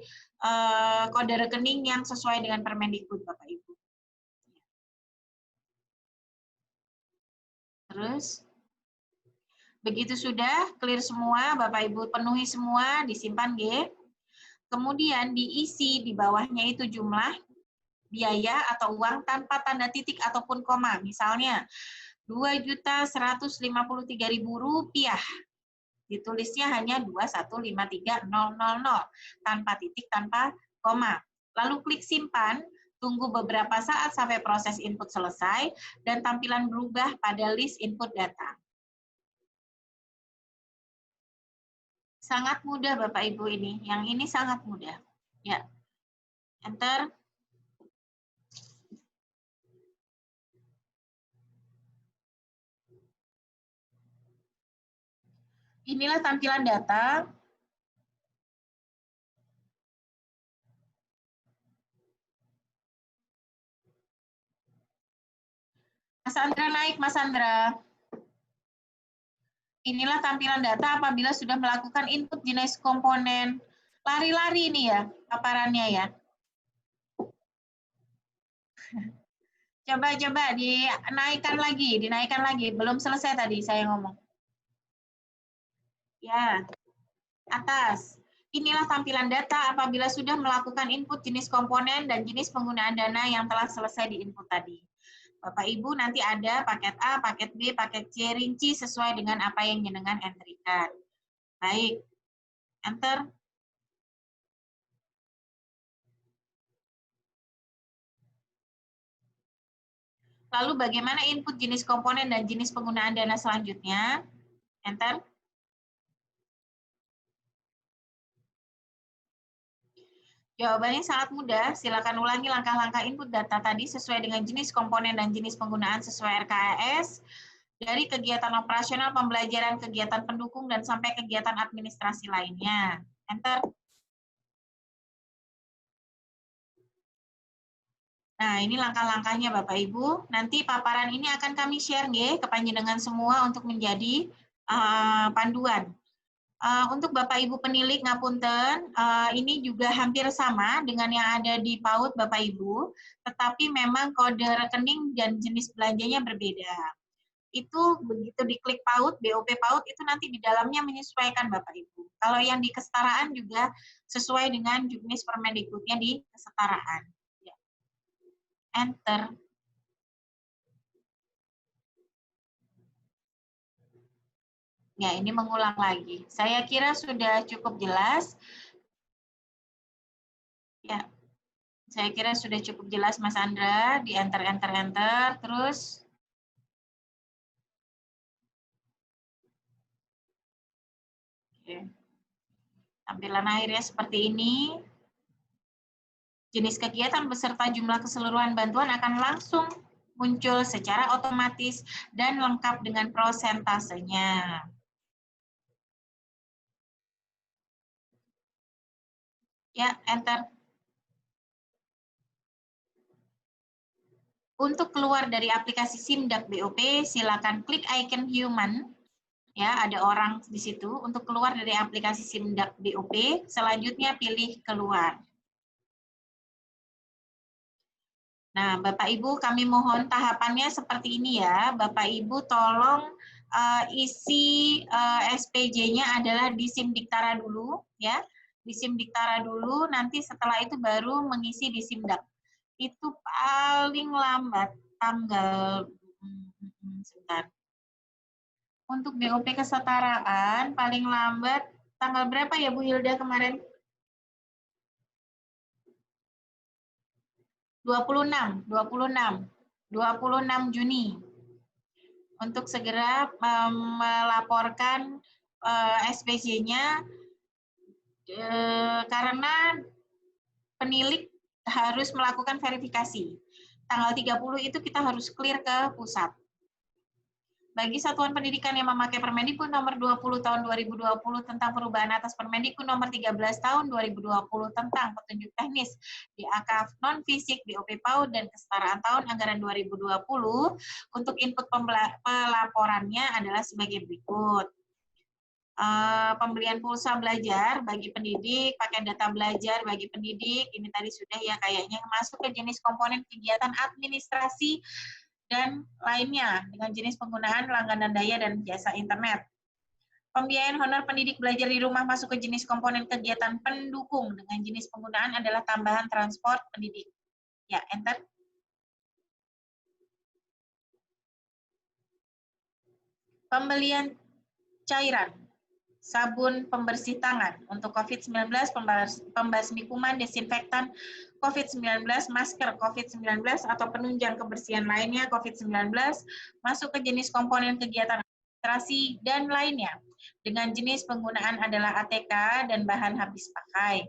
kode rekening yang sesuai dengan Permendikbud, Bapak Ibu. Terus, begitu sudah clear semua, Bapak Ibu penuhi semua, disimpan G. Kemudian diisi di bawahnya itu jumlah biaya atau uang tanpa tanda titik ataupun koma. Misalnya Rp2.153.000. Ditulisnya hanya 2153000 tanpa titik, tanpa koma. Lalu klik simpan, tunggu beberapa saat sampai proses input selesai dan tampilan berubah pada list input data. Sangat mudah Bapak Ibu ini. Yang ini sangat mudah. Ya. Enter. Inilah tampilan data. Mas Andra naik, Mas Andra. Inilah tampilan data apabila sudah melakukan input jenis komponen. Lari-lari ini ya, paparannya ya. Coba dinaikkan lagi. Belum selesai tadi saya ngomong. Ya, atas. Inilah tampilan data apabila sudah melakukan input jenis komponen dan jenis penggunaan dana yang telah selesai di input tadi. Bapak Ibu nanti ada paket A, paket B, paket C, rinci sesuai dengan apa yang jenengan entry-kan. Baik, enter. Lalu bagaimana input jenis komponen dan jenis penggunaan dana selanjutnya? Enter. Jawabannya sangat mudah. Silakan ulangi langkah-langkah input data tadi sesuai dengan jenis komponen dan jenis penggunaan sesuai RKAS dari kegiatan operasional pembelajaran, kegiatan pendukung, dan sampai kegiatan administrasi lainnya. Enter. Nah, ini langkah-langkahnya Bapak Ibu. Nanti paparan ini akan kami share ke panjenengan semua untuk menjadi panduan. Untuk Bapak Ibu penilik ngapunten, ini juga hampir sama dengan yang ada di PAUD Bapak Ibu, tetapi memang kode rekening dan jenis belanjanya berbeda. Itu begitu diklik PAUD, BOP PAUD itu nanti di dalamnya menyesuaikan Bapak Ibu. Kalau yang di kesetaraan juga sesuai dengan jenis Permendikbudnya di kesetaraan. Ya. Enter. Ya, ini mengulang lagi. Saya kira sudah cukup jelas. Ya, saya kira sudah cukup jelas, Mas Andra. Di enter, enter, enter. Terus, oke. Tampilan akhirnya seperti ini. Jenis kegiatan beserta jumlah keseluruhan bantuan akan langsung muncul secara otomatis dan lengkap dengan prosentasenya. Ya, enter. Untuk keluar dari aplikasi Simdak BOP, silakan klik icon human. Ya, ada orang di situ. Untuk keluar dari aplikasi Simdak BOP, selanjutnya pilih keluar. Nah, Bapak Ibu, kami mohon tahapannya seperti ini ya. Bapak Ibu tolong isi SPJ-nya adalah di Simdiktara dulu ya. Di Simdiktara dulu, nanti setelah itu baru mengisi di Simdak. Itu paling lambat tanggal sebentar. Untuk BOP kesetaraan paling lambat tanggal berapa ya Bu Hilda kemarin? 26 Juni. Untuk segera melaporkan SPJ-nya karena penilik harus melakukan verifikasi. Tanggal 30 itu kita harus clear ke pusat. Bagi satuan pendidikan yang memakai Permendikbud nomor 20 tahun 2020 tentang perubahan atas Permendikbud nomor 13 tahun 2020 tentang petunjuk teknis di akaf non-fisik BOP PAUD dan kesetaraan tahun anggaran 2020, untuk input pelaporannya adalah sebagai berikut. Pembelian pulsa belajar bagi pendidik, pakai data belajar bagi pendidik, ini tadi sudah ya kayaknya, masuk ke jenis komponen kegiatan administrasi dan lainnya dengan jenis penggunaan langganan daya dan jasa internet. Pembiayaan honor pendidik belajar di rumah masuk ke jenis komponen kegiatan pendukung dengan jenis penggunaan adalah tambahan transport pendidik. Ya, enter. Pembelian cairan, sabun pembersih tangan untuk COVID-19, pembasmi kuman, desinfektan COVID-19, masker COVID-19, atau penunjang kebersihan lainnya COVID-19, masuk ke jenis komponen kegiatan administrasi dan lainnya, dengan jenis penggunaan adalah ATK dan bahan habis pakai.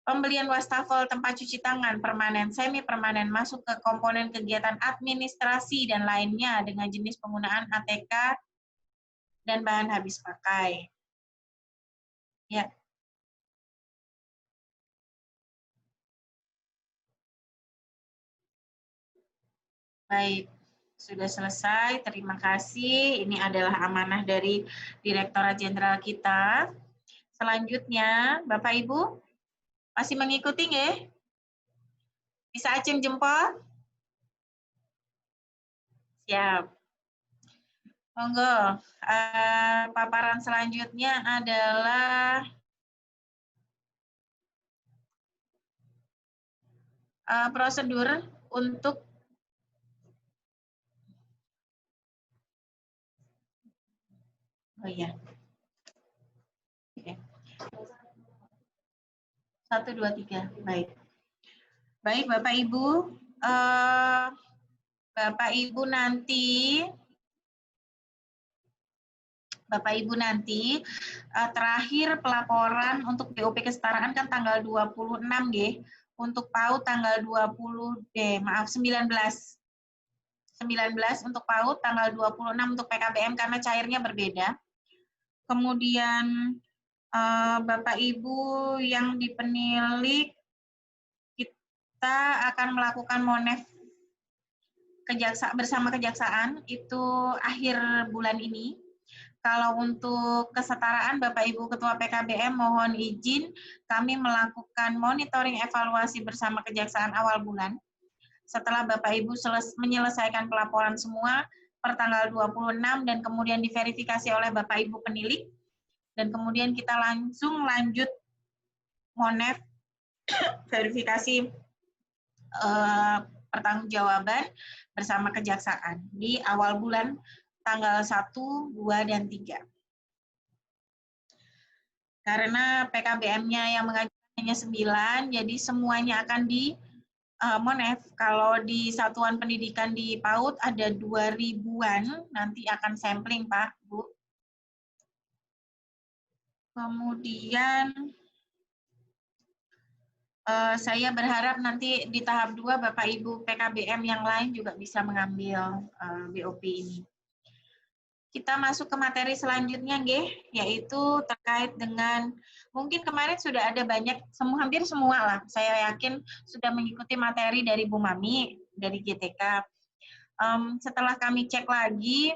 Pembelian wastafel tempat cuci tangan permanen, semi permanen masuk ke komponen kegiatan administrasi dan lainnya dengan jenis penggunaan ATK dan bahan habis pakai. Ya. Baik, sudah selesai. Terima kasih. Ini adalah amanah dari Direktorat Jenderal kita. Selanjutnya, Bapak Ibu masih mengikuti nggih? Bisa acung jempol? Siap. Monggo. Paparan selanjutnya adalah prosedur untuk oh iya. Oke. 1, 2, 3. Baik. Baik, Bapak Ibu. Bapak Ibu nanti terakhir pelaporan untuk BOP kesetaraan kan tanggal 26 nggih. Untuk PAUD tanggal 19 untuk PAUD, tanggal 26 untuk PKBM karena cairnya berbeda. Kemudian Bapak Ibu yang di penilik, kita akan melakukan monef bersama kejaksaan itu akhir bulan ini. Kalau untuk kesetaraan, Bapak Ibu Ketua PKBM mohon izin kami melakukan monitoring evaluasi bersama kejaksaan awal bulan. Setelah Bapak Ibu menyelesaikan pelaporan semua per tanggal 26 dan kemudian diverifikasi oleh Bapak Ibu penilik, dan kemudian kita langsung lanjut monef verifikasi pertanggungjawaban bersama kejaksaan di awal bulan tanggal 1, 2, dan 3. Karena PKBM-nya yang mengajukan hanya 9, jadi semuanya akan Monef, kalau di satuan pendidikan di PAUD ada 2000-an, nanti akan sampling, Pak, Bu. Kemudian saya berharap nanti di tahap 2 Bapak Ibu PKBM yang lain juga bisa mengambil BOP ini. Kita masuk ke materi selanjutnya, yaitu terkait dengan, mungkin kemarin sudah ada banyak, hampir semua lah, saya yakin sudah mengikuti materi dari Bu Mami, dari GTK. Setelah kami cek lagi,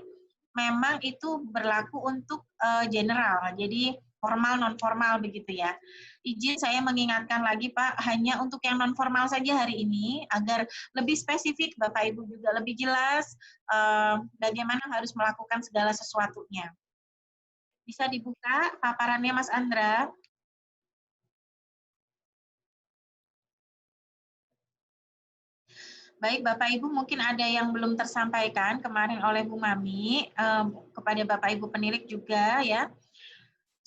memang itu berlaku untuk general, jadi formal non-formal begitu ya. Izin saya mengingatkan lagi Pak, hanya untuk yang non-formal saja hari ini, agar lebih spesifik Bapak Ibu juga lebih jelas bagaimana harus melakukan segala sesuatunya. Bisa dibuka paparannya Mas Andra? Baik, Bapak Ibu mungkin ada yang belum tersampaikan kemarin oleh Bu Mami, kepada Bapak Ibu penilik juga ya.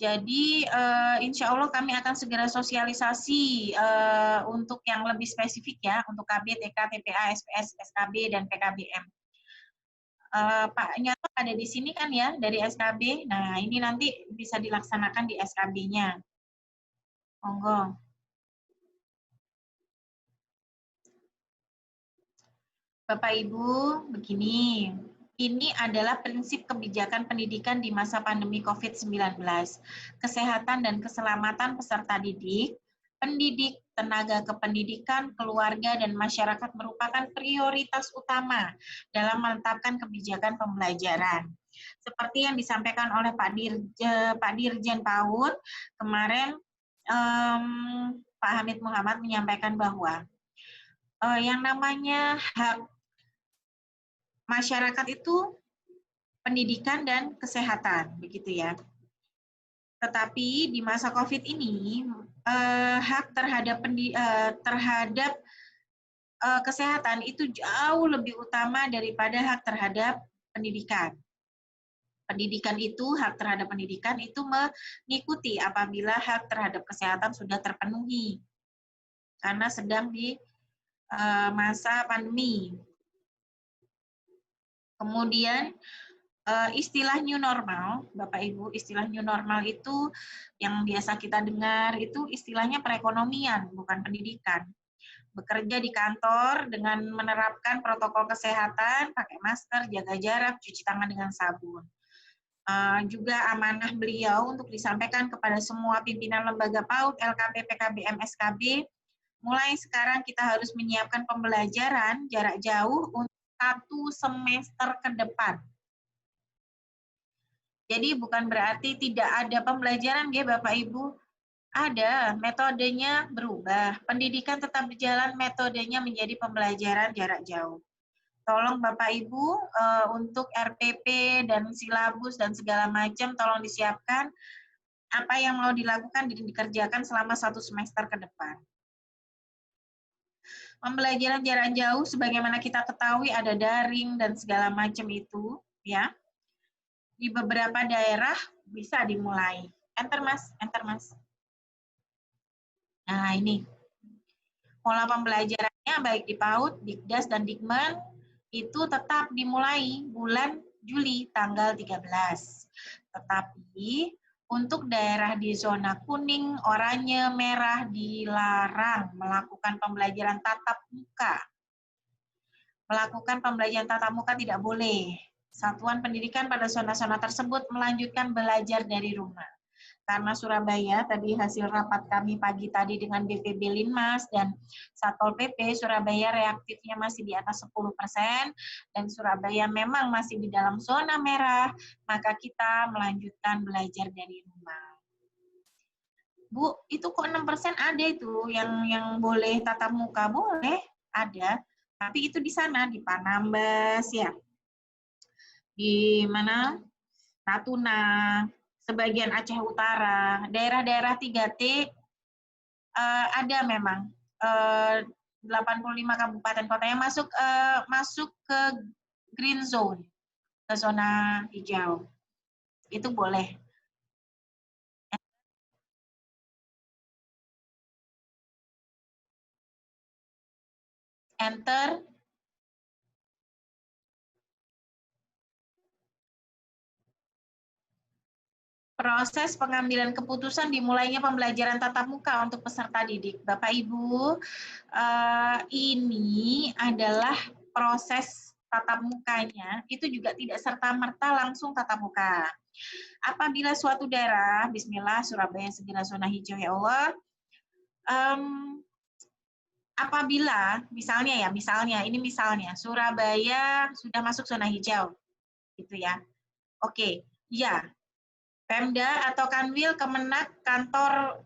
Jadi insya Allah kami akan segera sosialisasi untuk yang lebih spesifik ya, untuk KB, TK, TPA, SPS, SKB, dan PKBM. Pak Nyato ada di sini kan ya, dari SKB. Nah, ini nanti bisa dilaksanakan di SKB-nya. Monggo. Bapak Ibu, begini. Ini adalah prinsip kebijakan pendidikan di masa pandemi COVID-19. Kesehatan dan keselamatan peserta didik, pendidik, tenaga kependidikan, keluarga, dan masyarakat merupakan prioritas utama dalam menetapkan kebijakan pembelajaran. Seperti yang disampaikan oleh Pak Dirjen PAUD, kemarin Pak Hamid Muhammad menyampaikan bahwa yang namanya hak masyarakat itu pendidikan dan kesehatan, begitu ya. Tetapi di masa COVID ini, hak terhadap kesehatan itu jauh lebih utama daripada hak terhadap pendidikan. Hak terhadap pendidikan itu mengikuti apabila hak terhadap kesehatan sudah terpenuhi. Karena sedang di masa pandemi. Kemudian istilah new normal, Bapak Ibu, istilah new normal itu yang biasa kita dengar itu istilahnya perekonomian, bukan pendidikan. Bekerja di kantor dengan menerapkan protokol kesehatan, pakai masker, jaga jarak, cuci tangan dengan sabun. Juga amanah beliau untuk disampaikan kepada semua pimpinan lembaga PAUD, LKP, PKBM, SKB, mulai sekarang kita harus menyiapkan pembelajaran jarak jauh untuk 1 semester ke depan. Jadi bukan berarti tidak ada pembelajaran ya Bapak Ibu. Ada, metodenya berubah. Pendidikan tetap berjalan, metodenya menjadi pembelajaran jarak jauh. Tolong Bapak Ibu untuk RPP dan silabus dan segala macam tolong disiapkan apa yang mau dilakukan dan dikerjakan selama 1 semester ke depan. Pembelajaran jarak jauh sebagaimana kita ketahui ada daring dan segala macam itu ya. Di beberapa daerah bisa dimulai. Enter Mas, enter Mas. Nah, ini. Pola pembelajarannya baik di PAUD, Dikdas dan Dikmen itu tetap dimulai bulan Juli tanggal 13. Tetapi untuk daerah di zona kuning, oranye, merah dilarang melakukan pembelajaran tatap muka. Melakukan pembelajaran tatap muka tidak boleh. Satuan pendidikan pada zona-zona tersebut melanjutkan belajar dari rumah. Karena Surabaya, tadi hasil rapat kami pagi tadi dengan BPB Linmas dan Satpol PP, Surabaya reaktifnya masih di atas 10%, dan Surabaya memang masih di dalam zona merah, maka kita melanjutkan belajar dari rumah. Bu, itu kok 6% ada itu yang boleh tatap muka? Boleh, ada. Tapi itu di sana, di Panambas, ya. Di mana? Natuna, sebagian Aceh Utara, daerah-daerah 3T ada memang 85 kabupaten kota yang masuk ke green zone, ke zona hijau. Itu boleh. Enter. Proses pengambilan keputusan dimulainya pembelajaran tatap muka untuk peserta didik. Bapak Ibu, ini adalah proses tatap mukanya, itu juga tidak serta-merta langsung tatap muka. Apabila suatu daerah, bismillah, Surabaya segera zona hijau ya Allah, apabila misalnya Surabaya sudah masuk zona hijau, gitu ya. Oke, ya. Pemda atau Kanwil, Kemenak, kantor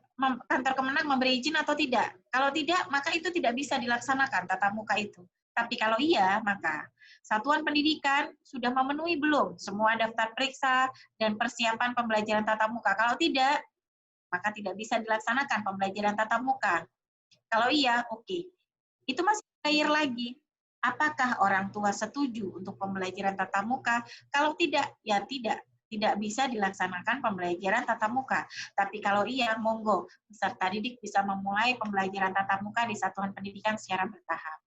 Kemenak memberi izin atau tidak? Kalau tidak, maka itu tidak bisa dilaksanakan tatap muka itu. Tapi kalau iya, maka Satuan Pendidikan sudah memenuhi belum semua daftar periksa dan persiapan pembelajaran tatap muka? Kalau tidak, maka tidak bisa dilaksanakan pembelajaran tatap muka. Kalau iya, oke. Itu masih cair lagi. Apakah orang tua setuju untuk pembelajaran tatap muka? Kalau tidak, ya tidak bisa dilaksanakan pembelajaran tatap muka. Tapi kalau iya, monggo, peserta didik bisa memulai pembelajaran tatap muka di satuan pendidikan secara bertahap.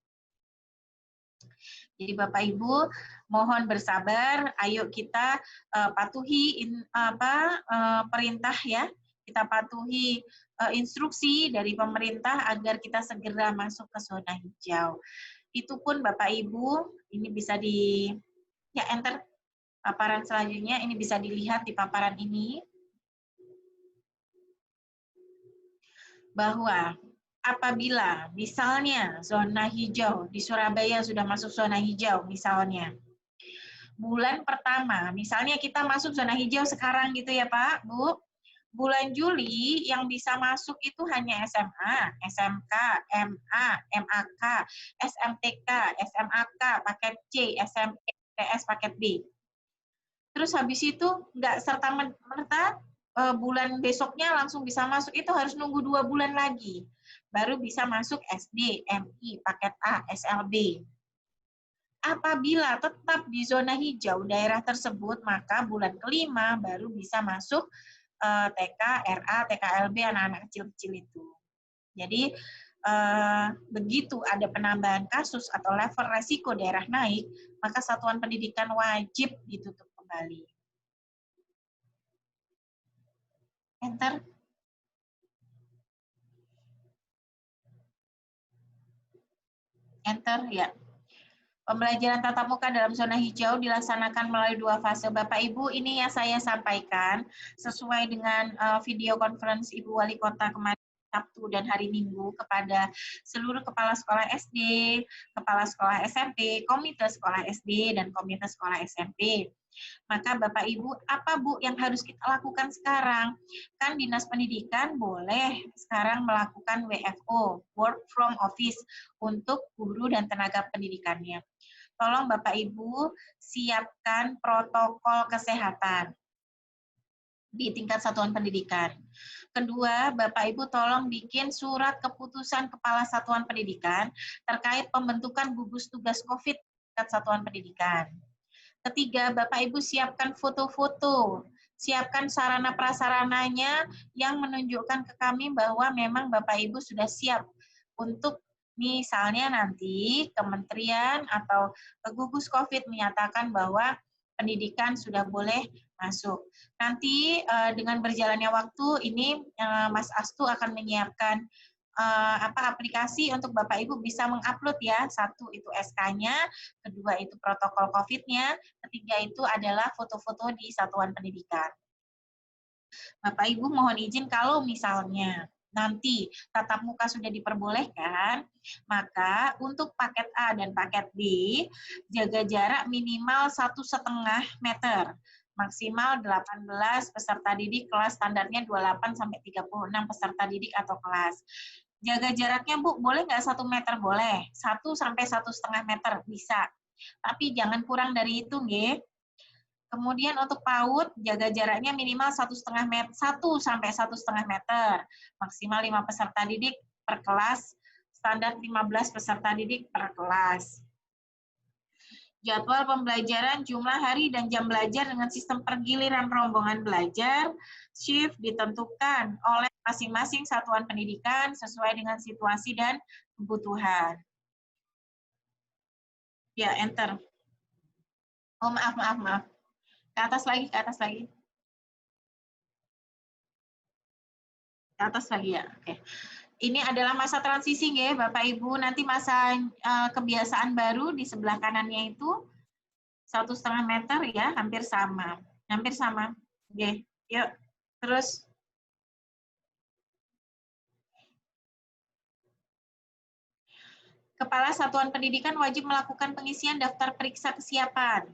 Jadi Bapak Ibu, mohon bersabar, ayo kita patuhi perintah ya, kita patuhi instruksi dari pemerintah agar kita segera masuk ke zona hijau. Itu pun Bapak Ibu, ini bisa enter paparan selanjutnya, ini bisa dilihat di paparan ini, bahwa apabila misalnya zona hijau di Surabaya sudah masuk zona hijau misalnya, bulan pertama, misalnya kita masuk zona hijau sekarang gitu ya Pak, Bu, bulan Juli yang bisa masuk itu hanya SMA, SMK, MA, MAK, SMTK, SMAK, paket C, SMP, TS, paket B. Terus habis itu nggak serta-merta bulan besoknya langsung bisa masuk, itu harus nunggu 2 bulan lagi. Baru bisa masuk SD, MI, paket A, SLB. Apabila tetap di zona hijau daerah tersebut, maka bulan kelima baru bisa masuk TK, RA, TKLB, anak-anak kecil-kecil itu. Jadi, begitu ada penambahan kasus atau level resiko daerah naik, maka satuan pendidikan wajib ditutup kembali. Enter. Enter, ya. Pembelajaran tatap muka dalam zona hijau dilaksanakan melalui 2 fase. Bapak Ibu, ini yang saya sampaikan sesuai dengan video conference Ibu Wali Kota kemarin Sabtu dan hari Minggu kepada seluruh kepala sekolah SD, kepala sekolah SMP, komite sekolah SD, dan komite sekolah SMP. Maka Bapak Ibu, apa Bu yang harus kita lakukan sekarang? Kan Dinas Pendidikan boleh sekarang melakukan WFO, Work from Office, untuk guru dan tenaga pendidikannya. Tolong Bapak Ibu siapkan protokol kesehatan di tingkat satuan pendidikan. Kedua, Bapak Ibu tolong bikin surat keputusan Kepala Satuan Pendidikan terkait pembentukan gugus tugas COVID tingkat satuan pendidikan. Ketiga, Bapak Ibu siapkan foto-foto, siapkan sarana prasarananya yang menunjukkan ke kami bahwa memang Bapak Ibu sudah siap untuk misalnya nanti kementerian atau gugus COVID menyatakan bahwa pendidikan sudah boleh masuk. Nanti dengan berjalannya waktu ini Mas Astu akan menyiapkan aplikasi untuk Bapak Ibu bisa mengupload ya. Satu itu SK-nya, kedua itu protokol COVID-nya, ketiga itu adalah foto-foto di satuan pendidikan. Bapak Ibu mohon izin kalau misalnya nanti tatap muka sudah diperbolehkan, maka untuk paket A dan paket B, jaga jarak minimal 1,5 meter, maksimal 18 peserta didik, kelas standarnya 28 sampai 36 peserta didik atau kelas. Jaga jaraknya Bu, boleh nggak 1 meter? Boleh, 1 sampai 1,5 meter bisa, tapi jangan kurang dari itu, nggih. Kemudian untuk PAUD, jaga jaraknya minimal 1 sampai 1,5 meter, maksimal 5 peserta didik per kelas standar 15 peserta didik per kelas. Jadwal pembelajaran, jumlah hari dan jam belajar dengan sistem pergiliran rombongan belajar, shift ditentukan oleh masing-masing satuan pendidikan sesuai dengan situasi dan kebutuhan. Ya, enter. Oh, maaf. Ke atas lagi. Ke atas lagi ya, oke. Ini adalah masa transisi ya, Bapak Ibu. Nanti masa kebiasaan baru di sebelah kanannya itu 1,5 meter ya, hampir sama. Oke, yuk. Terus. Kepala Satuan Pendidikan wajib melakukan pengisian daftar periksa kesiapan.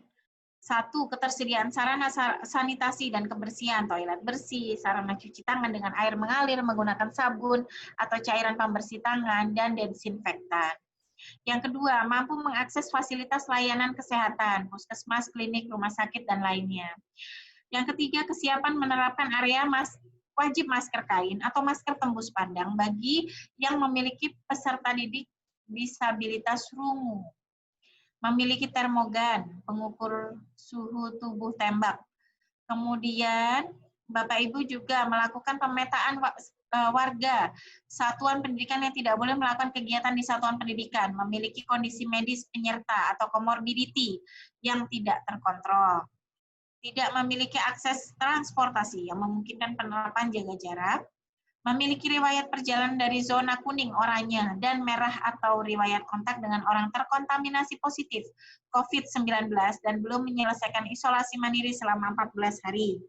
1. Ketersediaan sarana sanitasi dan kebersihan, toilet bersih, sarana cuci tangan dengan air mengalir menggunakan sabun atau cairan pembersih tangan, dan desinfektan. Yang kedua, mampu mengakses fasilitas layanan kesehatan, puskesmas, klinik, rumah sakit, dan lainnya. Yang ketiga, kesiapan menerapkan area wajib masker kain atau masker tembus pandang bagi yang memiliki peserta didik disabilitas rungu. Memiliki termogan, pengukur suhu tubuh tembak. Kemudian, Bapak Ibu juga melakukan pemetaan warga satuan pendidikan yang tidak boleh melakukan kegiatan di satuan pendidikan, memiliki kondisi medis penyerta atau komorbiditi yang tidak terkontrol, tidak memiliki akses transportasi yang memungkinkan penerapan jaga jarak, memiliki riwayat perjalanan dari zona kuning, oranye, dan merah atau riwayat kontak dengan orang terkontaminasi positif COVID-19 dan belum menyelesaikan isolasi mandiri selama 14 hari.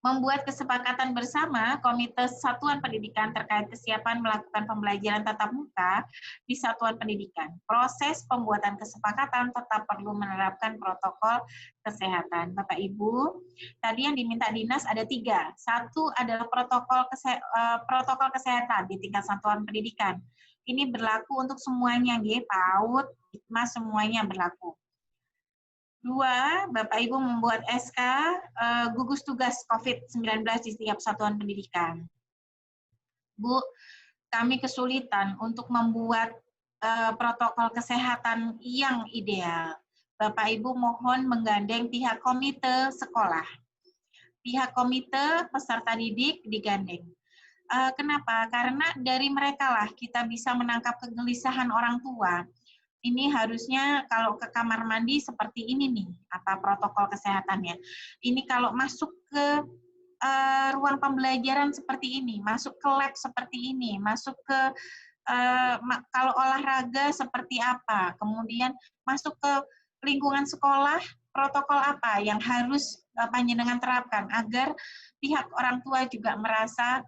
Membuat kesepakatan bersama Komite Satuan Pendidikan terkait kesiapan melakukan pembelajaran tatap muka di satuan pendidikan. Proses pembuatan kesepakatan tetap perlu menerapkan protokol kesehatan. Bapak Ibu, tadi yang diminta dinas ada 3. 1 adalah protokol kesehatan di tingkat satuan pendidikan. Ini berlaku untuk semuanya, PAUD, ITMA, semuanya berlaku. 2, Bapak Ibu membuat SK gugus tugas COVID-19 di setiap satuan pendidikan. Bu, kami kesulitan untuk membuat protokol kesehatan yang ideal. Bapak Ibu mohon menggandeng pihak komite sekolah. Pihak komite peserta didik digandeng. Kenapa? Karena dari mereka lah kita bisa menangkap kegelisahan orang tua. Ini harusnya kalau ke kamar mandi seperti ini nih, apa protokol kesehatannya. Ini kalau masuk ke ruang pembelajaran seperti ini, masuk ke lab seperti ini, masuk ke kalau olahraga seperti apa, kemudian masuk ke lingkungan sekolah, protokol apa yang harus panjenengan terapkan agar pihak orang tua juga merasa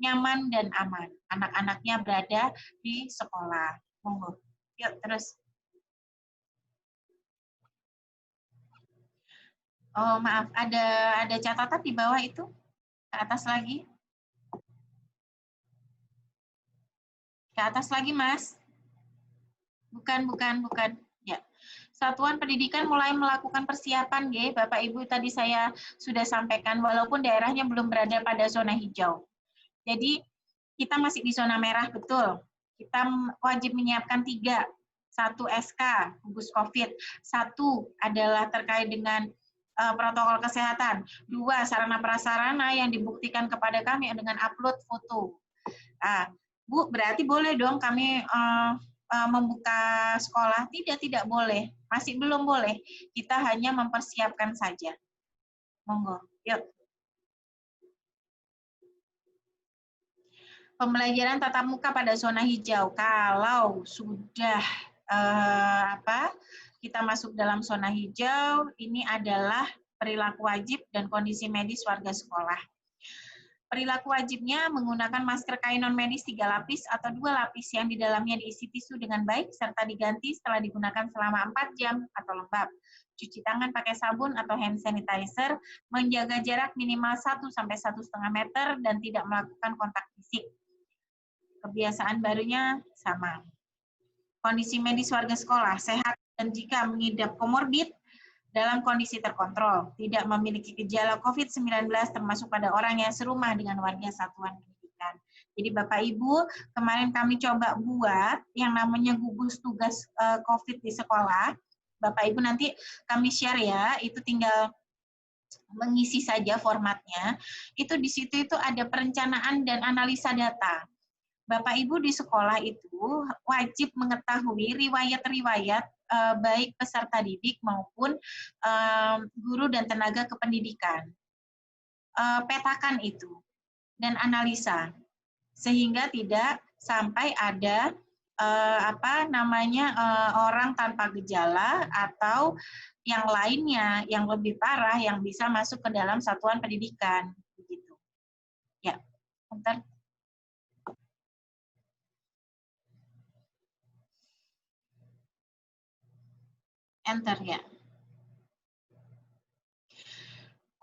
nyaman dan aman. Anak-anaknya berada di sekolah. Monggo. Yuk, terus. Oh, maaf, ada catatan di bawah itu? Ke atas lagi? Ke atas lagi, Mas? Bukan. Ya. Satuan pendidikan mulai melakukan persiapan, Bapak Ibu tadi saya sudah sampaikan, walaupun daerahnya belum berada pada zona hijau. Jadi, kita masih di zona merah, betul. Kita wajib menyiapkan 3. 1 SK, gugus COVID. 1 adalah terkait dengan protokol kesehatan. 2 sarana prasarana yang dibuktikan kepada kami dengan upload foto. Bu, berarti boleh dong kami membuka sekolah? Tidak boleh. Masih belum boleh. Kita hanya mempersiapkan saja. Monggo, yuk. Pembelajaran tatap muka pada zona hijau. Kalau sudah kita masuk dalam zona hijau, ini adalah perilaku wajib dan kondisi medis warga sekolah. Perilaku wajibnya menggunakan masker kain non-medis 3 lapis atau 2 lapis yang di dalamnya diisi tisu dengan baik serta diganti setelah digunakan selama 4 jam atau lembab. Cuci tangan pakai sabun atau hand sanitizer, menjaga jarak minimal 1 sampai 1,5 meter dan tidak melakukan kontak fisik. Kebiasaan barunya sama. Kondisi medis warga sekolah sehat dan jika mengidap komorbid dalam kondisi terkontrol, tidak memiliki gejala COVID-19 termasuk pada orang yang serumah dengan warga satuan pendidikan. pendidikan. Jadi Bapak Ibu, kemarin kami coba buat yang namanya gugus tugas COVID di sekolah. Bapak Ibu nanti kami share ya, itu tinggal mengisi saja formatnya. Itu di situ itu ada perencanaan dan analisa data. Bapak Ibu di sekolah itu wajib mengetahui riwayat-riwayat baik peserta didik maupun guru dan tenaga kependidikan. Petakan itu dan analisa sehingga tidak sampai ada orang tanpa gejala atau yang lainnya yang lebih parah yang bisa masuk ke dalam satuan pendidikan begitu. Ya, bentar. Enter ya.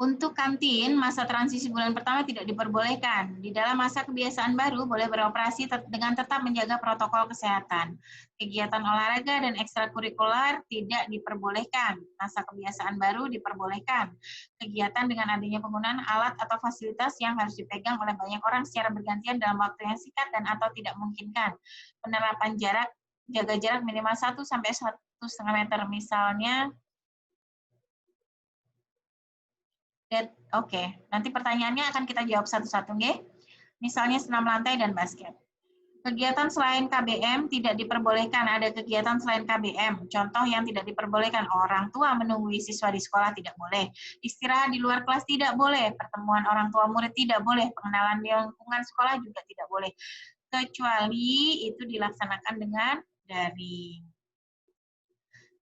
Untuk kantin, masa transisi bulan pertama tidak diperbolehkan. Di dalam masa kebiasaan baru, boleh beroperasi dengan tetap menjaga protokol kesehatan. Kegiatan olahraga dan ekstrakurikuler tidak diperbolehkan. Masa kebiasaan baru diperbolehkan. Kegiatan dengan adanya penggunaan alat atau fasilitas yang harus dipegang oleh banyak orang secara bergantian dalam waktu yang singkat dan atau tidak memungkinkan. Penerapan jarak, jaga jarak minimal 1 sampai 1,5 meter. Misalnya, Oke, nanti pertanyaannya akan kita jawab satu-satu, nggih. Misalnya senam lantai dan basket. Kegiatan selain KBM tidak diperbolehkan. Ada kegiatan selain KBM. Contoh yang tidak diperbolehkan, orang tua menunggui siswa di sekolah tidak boleh. Istirahat di luar kelas tidak boleh. Pertemuan orang tua murid tidak boleh. Pengenalan di lingkungan sekolah juga tidak boleh. Kecuali itu dilaksanakan dengan daring.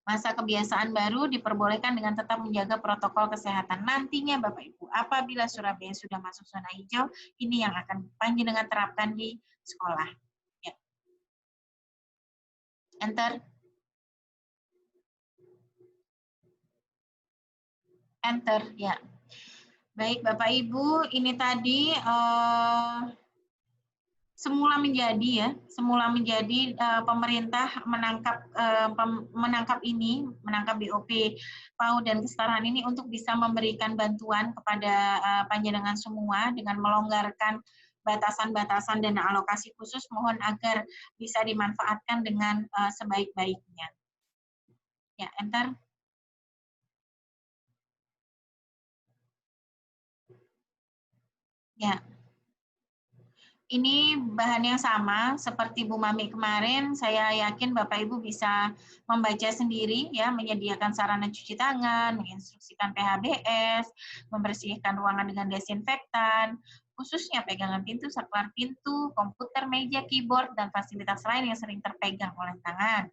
Masa kebiasaan baru diperbolehkan dengan tetap menjaga protokol kesehatan. Nantinya Bapak Ibu, apabila Surabaya sudah masuk zona hijau, ini yang akan panjenengan terapkan di sekolah. Ya. Enter. Enter, ya. Baik Bapak Ibu, ini tadi semula menjadi pemerintah menangkap BOP PAUD dan kesetaraan ini untuk bisa memberikan bantuan kepada panjenengan semua dengan melonggarkan batasan-batasan dana alokasi khusus. Mohon agar bisa dimanfaatkan dengan sebaik-baiknya. Ya, enter. Ya. Ini bahan yang sama seperti Bu Mami kemarin. Saya yakin Bapak Ibu bisa membaca sendiri ya, menyediakan sarana cuci tangan, menginstruksikan PHBS, membersihkan ruangan dengan desinfektan, khususnya pegangan pintu, saklar pintu, komputer, meja, keyboard, dan fasilitas lain yang sering terpegang oleh tangan.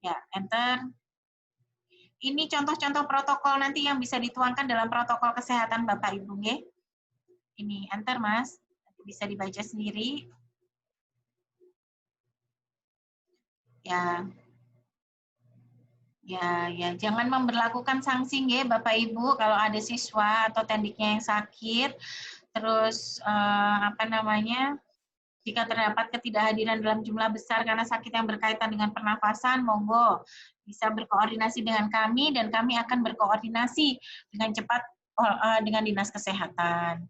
Ya, enter. Ini contoh-contoh protokol nanti yang bisa dituangkan dalam protokol kesehatan Bapak Ibu. Ya. Ini enter, Mas. Bisa dibaca sendiri. Ya, jangan memberlakukan sanksi ya Bapak Ibu kalau ada siswa atau tendiknya yang sakit, terus jika terdapat ketidakhadiran dalam jumlah besar karena sakit yang berkaitan dengan pernafasan, monggo bisa berkoordinasi dengan kami dan kami akan berkoordinasi dengan cepat dengan Dinas Kesehatan.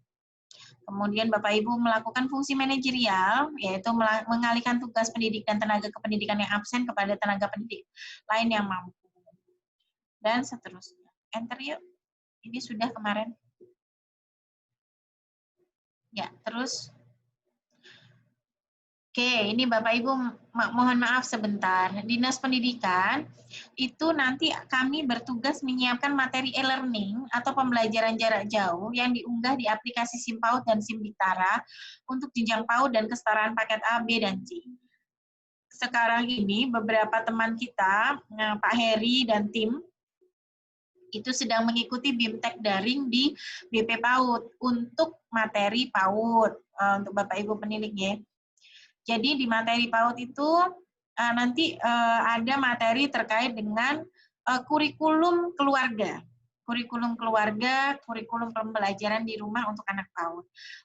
Kemudian Bapak Ibu melakukan fungsi manajerial, yaitu mengalihkan tugas pendidik dan tenaga kependidikan yang absen kepada tenaga pendidik lain yang mampu. Dan seterusnya. Enter yuk. Ini sudah kemarin. Ya, terus. Oke, ini Bapak Ibu mohon maaf sebentar. Dinas Pendidikan itu nanti kami bertugas menyiapkan materi e-learning atau pembelajaran jarak jauh yang diunggah di aplikasi SIM PAUD dan SIM Bitara untuk jenjang PAUD dan kesetaraan paket A, B, dan C. Sekarang ini beberapa teman kita, Pak Heri dan tim, itu sedang mengikuti BIMTEK daring di BP PAUD untuk materi PAUD, untuk Bapak Ibu penilik ya. Jadi di materi PAUD itu nanti ada materi terkait dengan kurikulum keluarga. Kurikulum keluarga, kurikulum pembelajaran di rumah untuk anak PAUD.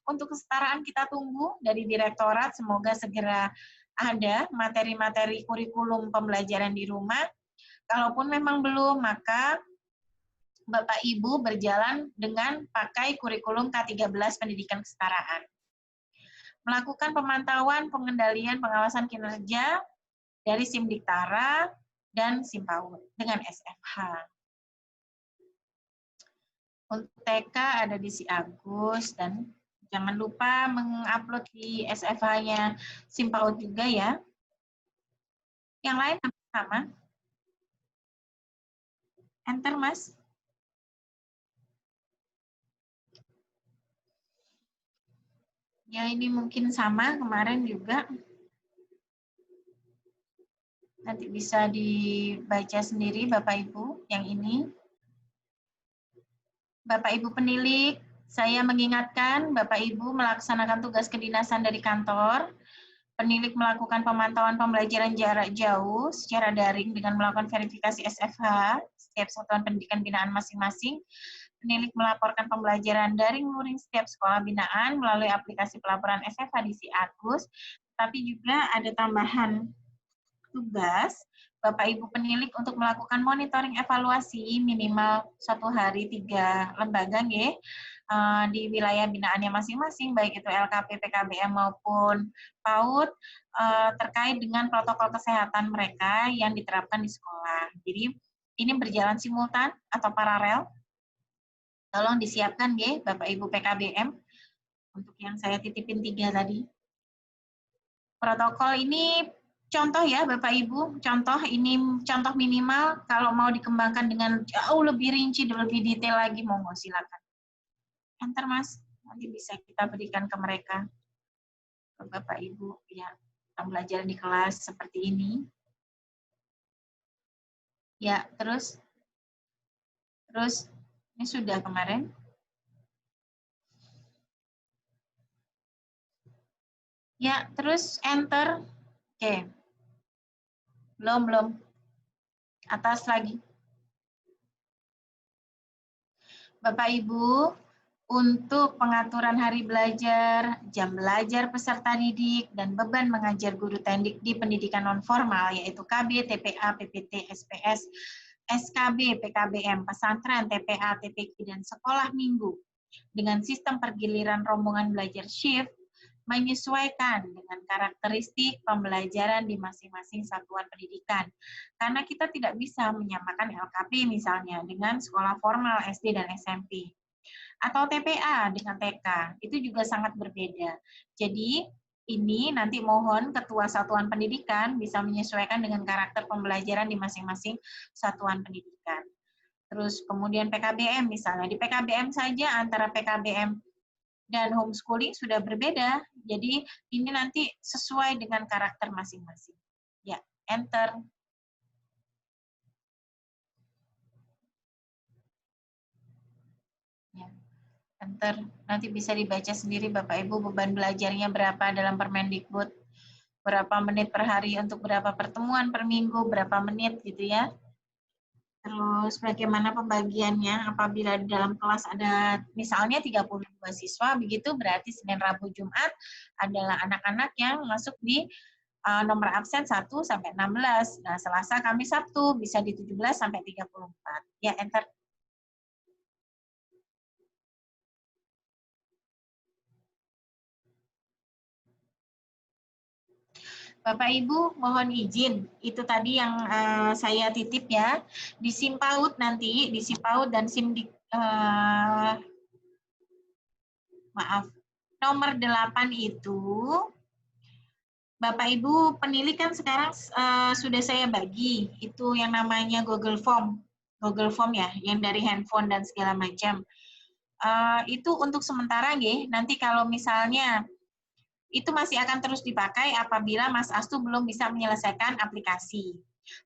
Untuk kesetaraan kita tunggu dari Direktorat, semoga segera ada materi-materi kurikulum pembelajaran di rumah. Kalaupun memang belum, maka Bapak Ibu berjalan dengan pakai kurikulum K13 Pendidikan Kesetaraan. melakukan pemantauan, pengendalian, pengawasan kinerja dari SIM Diktara dan SIM PAUD dengan SFH. Untuk TK ada di si Agus, dan jangan lupa mengupload di SFH-nya SIM PAUD juga ya. Yang lain sama. Enter, Mas. Ya, ini mungkin sama kemarin juga. Nanti bisa dibaca sendiri Bapak Ibu yang ini. Bapak Ibu penilik, saya mengingatkan Bapak Ibu melaksanakan tugas kedinasan dari kantor. Penilik melakukan pemantauan pembelajaran jarak jauh secara daring dengan melakukan verifikasi SFH setiap satuan pendidikan binaan masing-masing. Penilik melaporkan pembelajaran daring luring setiap sekolah binaan melalui aplikasi pelaporan SFH di si Agus. Tapi juga ada tambahan tugas Bapak Ibu penilik untuk melakukan monitoring evaluasi minimal 1 hari 3 lembaga nggih, di wilayah binaannya masing-masing, baik itu LKP, PKBM maupun PAUD, terkait dengan protokol kesehatan mereka yang diterapkan di sekolah. Jadi ini berjalan simultan atau paralel. Tolong disiapkan nggih Bapak Ibu PKBM untuk yang saya titipin 3 tadi. Protokol ini contoh ya Bapak Ibu, contoh ini contoh minimal, kalau mau dikembangkan dengan jauh lebih rinci dan lebih detail lagi, monggo silakan. Enter Mas, nanti bisa kita berikan ke mereka, ke Bapak Ibu, ya, pembelajaran di kelas seperti ini. Ya, terus ini sudah kemarin. Ya, terus enter. Oke. Belum. Atas lagi. Bapak Ibu, untuk pengaturan hari belajar, jam belajar peserta didik, dan beban mengajar guru tendik di pendidikan non-formal, yaitu KB, TPA, PPT, SPS, SKB, PKBM, pesantren, TPA, TPQ, dan sekolah minggu, dengan sistem pergiliran rombongan belajar shift, menyesuaikan dengan karakteristik pembelajaran di masing-masing satuan pendidikan. Karena kita tidak bisa menyamakan LKP misalnya dengan sekolah formal SD dan SMP. Atau TPA dengan TK, itu juga sangat berbeda. Jadi, ini nanti mohon Ketua Satuan Pendidikan bisa menyesuaikan dengan karakter pembelajaran di masing-masing satuan pendidikan. Terus kemudian PKBM misalnya, di PKBM saja antara PKBM dan homeschooling sudah berbeda. Jadi ini nanti sesuai dengan karakter masing-masing. Ya, enter. Ya, enter. Nanti bisa dibaca sendiri Bapak Ibu beban belajarnya berapa dalam Permendikbud. Berapa menit per hari untuk berapa pertemuan per minggu, berapa menit gitu ya. Terus bagaimana pembagiannya apabila di dalam kelas ada misalnya 32 siswa, begitu berarti Senin, Rabu, Jumat adalah anak-anak yang masuk di nomor absen 1 sampai 16. Nah, Selasa, Kamis, Sabtu bisa di 17 sampai 34. Ya, enter. Bapak Ibu mohon izin, itu tadi yang saya titip ya. Di SIM PAUD nanti, di SIM PAUD dan SIM maaf, nomor 8 itu Bapak Ibu penilik kan sekarang sudah saya bagi, itu yang namanya Google Form ya, yang dari handphone dan segala macam. Itu untuk sementara nggih, nanti kalau misalnya itu masih akan terus dipakai apabila Mas Astu belum bisa menyelesaikan aplikasi.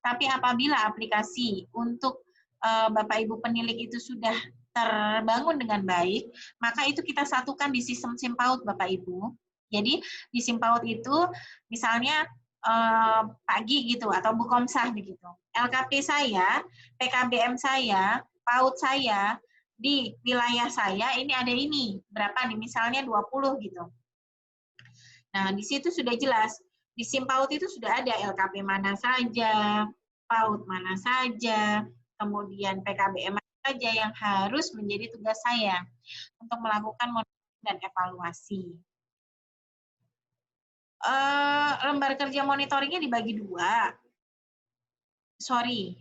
Tapi apabila aplikasi untuk Bapak Ibu penilik itu sudah terbangun dengan baik, maka itu kita satukan di sistem SIM PAUD Bapak Ibu. Jadi di SIM PAUD itu misalnya pagi gitu atau Bukomsah begitu. LKP saya, PKBM saya, PAUD saya di wilayah saya ini ada ini, berapa nih misalnya 20 gitu. Nah, di situ sudah jelas, di SIM PAUD itu sudah ada LKP mana saja, PAUD mana saja, kemudian PKBM mana saja yang harus menjadi tugas saya untuk melakukan monitoring dan evaluasi. lembar kerja monitoringnya dibagi 2.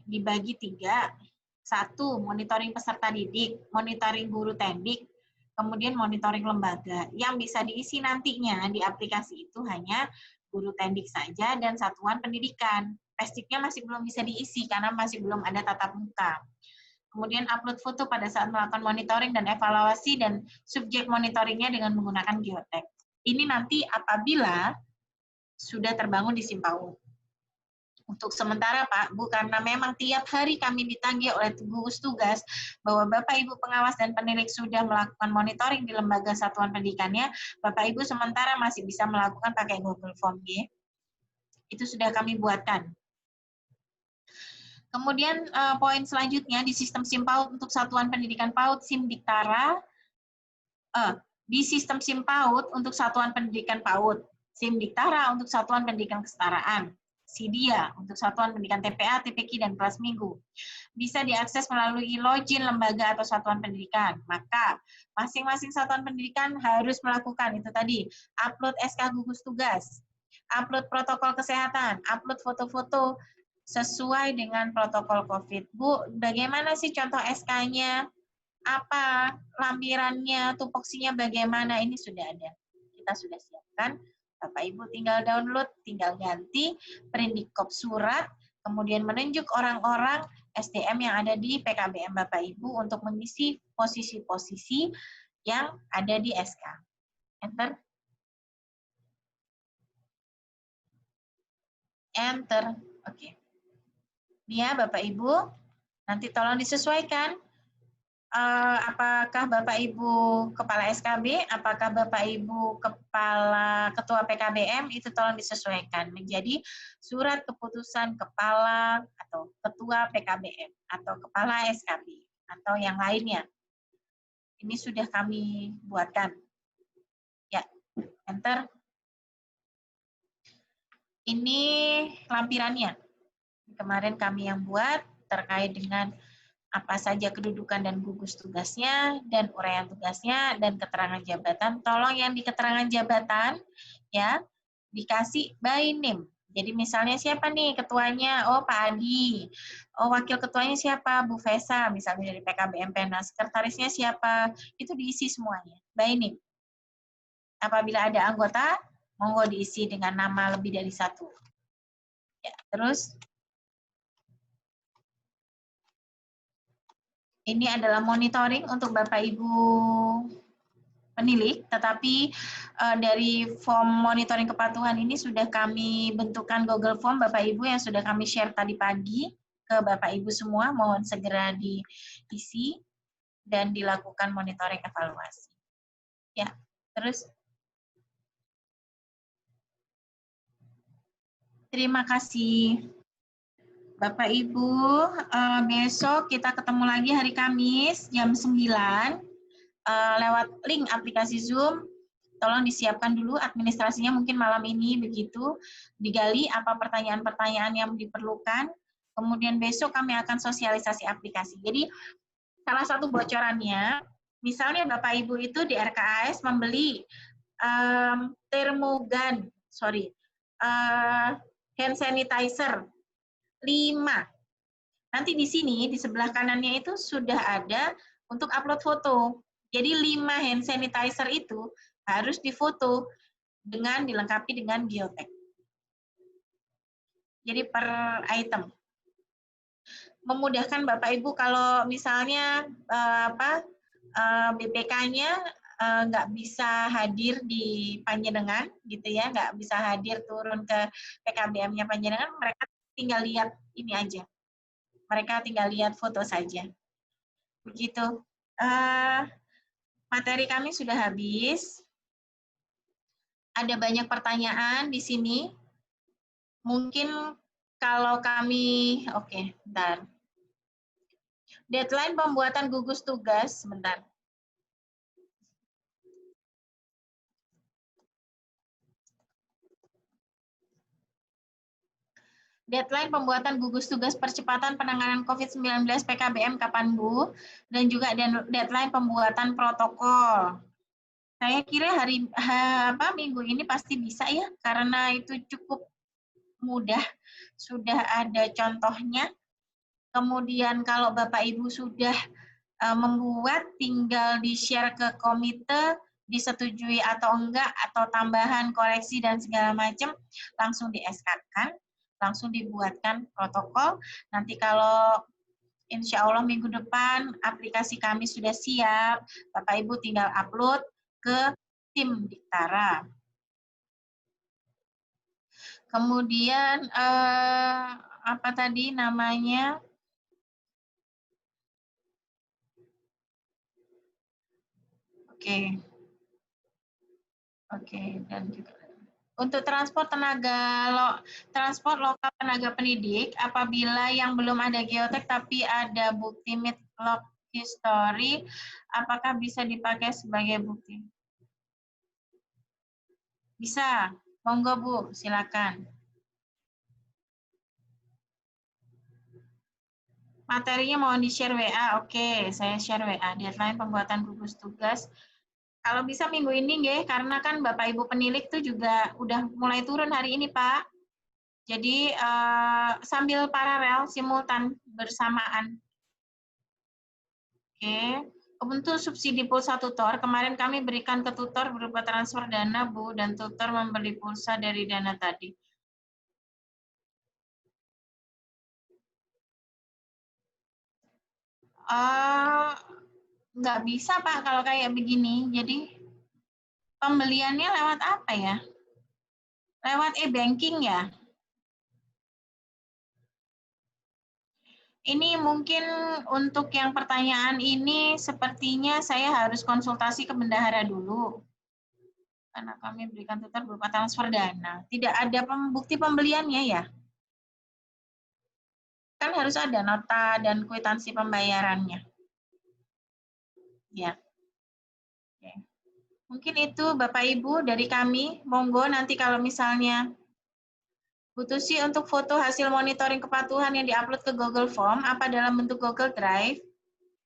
Dibagi 3. 1, monitoring peserta didik, monitoring guru tendik, kemudian monitoring lembaga. Yang bisa diisi nantinya di aplikasi itu hanya guru tendik saja dan satuan pendidikan. Pestiknya masih belum bisa diisi karena masih belum ada tatap muka. Kemudian upload foto pada saat melakukan monitoring dan evaluasi dan subjek monitoringnya dengan menggunakan geotek. Ini nanti apabila sudah terbangun di SIMPAUD. Untuk sementara Pak, Bu, karena memang tiap hari kami ditagih oleh gugus tugas bahwa Bapak Ibu pengawas dan penilik sudah melakukan monitoring di lembaga satuan pendidikannya, Bapak Ibu sementara masih bisa melakukan pakai Google Form, ya. Itu sudah kami buatkan. Kemudian poin selanjutnya di sistem SIMPAUD untuk satuan pendidikan PAUD SIMDiktara, di sistem SIMPAUD untuk satuan pendidikan PAUD, SIMDiktara untuk satuan pendidikan kesetaraan, SIDIA untuk satuan pendidikan TPA, TPQ, dan kelas minggu. Bisa diakses melalui login lembaga atau satuan pendidikan. Maka masing-masing satuan pendidikan harus melakukan itu tadi, upload SK gugus tugas, upload protokol kesehatan, upload foto-foto sesuai dengan protokol COVID. Bu, bagaimana sih contoh SK-nya? Apa lampirannya, tupoksinya bagaimana? Ini sudah ada. Kita sudah siapkan. Bapak Ibu tinggal download, tinggal ganti, prindikop surat, kemudian menunjuk orang-orang SDM yang ada di PKBM Bapak Ibu untuk mengisi posisi-posisi yang ada di SK. Enter. Enter. Oke. Ya, Bapak Ibu, nanti tolong disesuaikan. Apakah Bapak Ibu Kepala SKB, apakah Bapak Ibu Kepala Ketua PKBM, itu tolong disesuaikan menjadi surat keputusan Kepala atau Ketua PKBM atau Kepala SKB atau yang lainnya. Ini sudah kami buatkan. Ya, enter. Ini lampirannya. Kemarin kami yang buat terkait dengan apa saja kedudukan dan gugus tugasnya, dan uraian tugasnya, dan keterangan jabatan. Tolong yang di keterangan jabatan, ya, dikasih by name. Jadi misalnya siapa nih ketuanya? Oh, Pak Adi. Oh, wakil ketuanya siapa? Bu Fesa, misalnya dari PKBM Pena. Sekretarisnya siapa? Itu diisi semuanya, by name. Apabila ada anggota, monggo diisi dengan nama lebih dari 1. Ya, terus ini adalah monitoring untuk Bapak Ibu penilik, tetapi dari form monitoring kepatuhan ini sudah kami bentukkan Google Form Bapak Ibu yang sudah kami share tadi pagi ke Bapak Ibu semua, mohon segera diisi dan dilakukan monitoring evaluasi. Ya, terus terima kasih. Bapak Ibu, besok kita ketemu lagi hari Kamis jam 9 lewat link aplikasi Zoom. Tolong disiapkan dulu administrasinya, mungkin malam ini begitu, digali apa pertanyaan-pertanyaan yang diperlukan, kemudian besok kami akan sosialisasi aplikasi. Jadi salah satu bocorannya, misalnya Bapak Ibu itu di RKAS membeli hand sanitizer 5. Nanti di sini, di sebelah kanannya itu sudah ada untuk upload foto. Jadi 5 hand sanitizer itu harus difoto dengan dilengkapi dengan geotek. Jadi per item. Memudahkan Bapak Ibu kalau misalnya BPK-nya nggak bisa hadir di Panjenengan, gitu ya, nggak bisa hadir turun ke PKBM-nya Panjenengan, mereka tinggal lihat ini aja. Mereka tinggal lihat foto saja. Begitu. Materi kami sudah habis. Ada banyak pertanyaan di sini. Mungkin kalau kami, oke, bentar. Deadline pembuatan gugus tugas, sebentar. Deadline pembuatan gugus tugas percepatan penanganan COVID-19 PKBM kapan, Bu? Dan juga deadline pembuatan protokol. Saya kira minggu ini pasti bisa ya, karena itu cukup mudah, sudah ada contohnya. Kemudian kalau Bapak Ibu sudah membuat, tinggal di-share ke komite, disetujui atau enggak, atau tambahan, koreksi, dan segala macam, langsung di SK-kan, langsung dibuatkan protokol. Nanti kalau insya Allah minggu depan aplikasi kami sudah siap, Bapak Ibu tinggal upload ke tim Diktara. Kemudian apa tadi namanya? Oke, dan juga untuk transport lokal tenaga pendidik, apabila yang belum ada geotek tapi ada bukti midlog history, apakah bisa dipakai sebagai bukti? Bisa, monggo Bu, silakan. Materinya mohon di-share WA. Oke, saya share WA. Deadline pembuatan gugus tugas. Kalau bisa minggu ini, nggih, karena kan Bapak Ibu penilik tuh juga udah mulai turun hari ini, Pak. Jadi sambil paralel, simultan, bersamaan. Oke. Untuk subsidi pulsa tutor, kemarin kami berikan ke tutor berupa transfer dana, Bu, dan tutor membeli pulsa dari dana tadi. Nggak bisa, Pak, kalau kayak begini. Jadi pembeliannya lewat apa ya? Lewat e-banking ya? Ini mungkin untuk yang pertanyaan ini sepertinya saya harus konsultasi ke bendahara dulu. Karena kami berikan tutor berupa transfer dana. Tidak ada bukti pembeliannya ya? Kan harus ada nota dan kwitansi pembayarannya. Ya. Oke. Mungkin itu Bapak Ibu dari kami. Monggo nanti kalau misalnya Bu Tusi untuk foto hasil monitoring kepatuhan yang diupload ke Google Form, apa dalam bentuk Google Drive?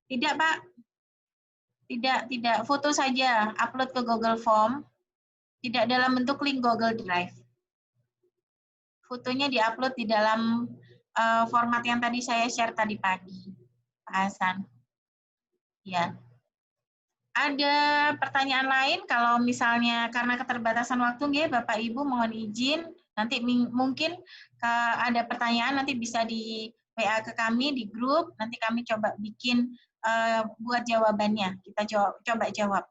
Tidak, Pak. Tidak. Foto saja, upload ke Google Form. Tidak dalam bentuk link Google Drive. Fotonya diupload di dalam format yang tadi saya share tadi pagi, Pak Hasan. Ya. Ada pertanyaan lain? Kalau misalnya karena keterbatasan waktu, nggih, Bapak Ibu mohon izin. Nanti mungkin ada pertanyaan nanti bisa di WA ke kami di grup. Nanti kami coba bikin buat jawabannya. Kita coba jawab.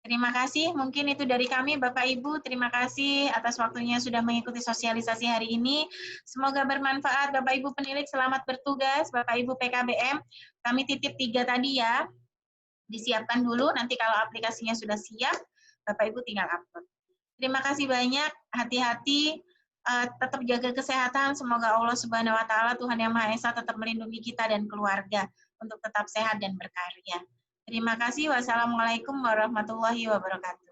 Terima kasih, mungkin itu dari kami Bapak Ibu, terima kasih atas waktunya sudah mengikuti sosialisasi hari ini. Semoga bermanfaat Bapak Ibu penilik, selamat bertugas, Bapak Ibu PKBM. Kami titip 3 tadi ya, disiapkan dulu, nanti kalau aplikasinya sudah siap, Bapak Ibu tinggal upload. Terima kasih banyak, hati-hati, tetap jaga kesehatan, semoga Allah Subhanahu wa Ta'ala, Tuhan Yang Maha Esa, tetap melindungi kita dan keluarga untuk tetap sehat dan berkarya. Terima kasih. Wassalamualaikum warahmatullahi wabarakatuh.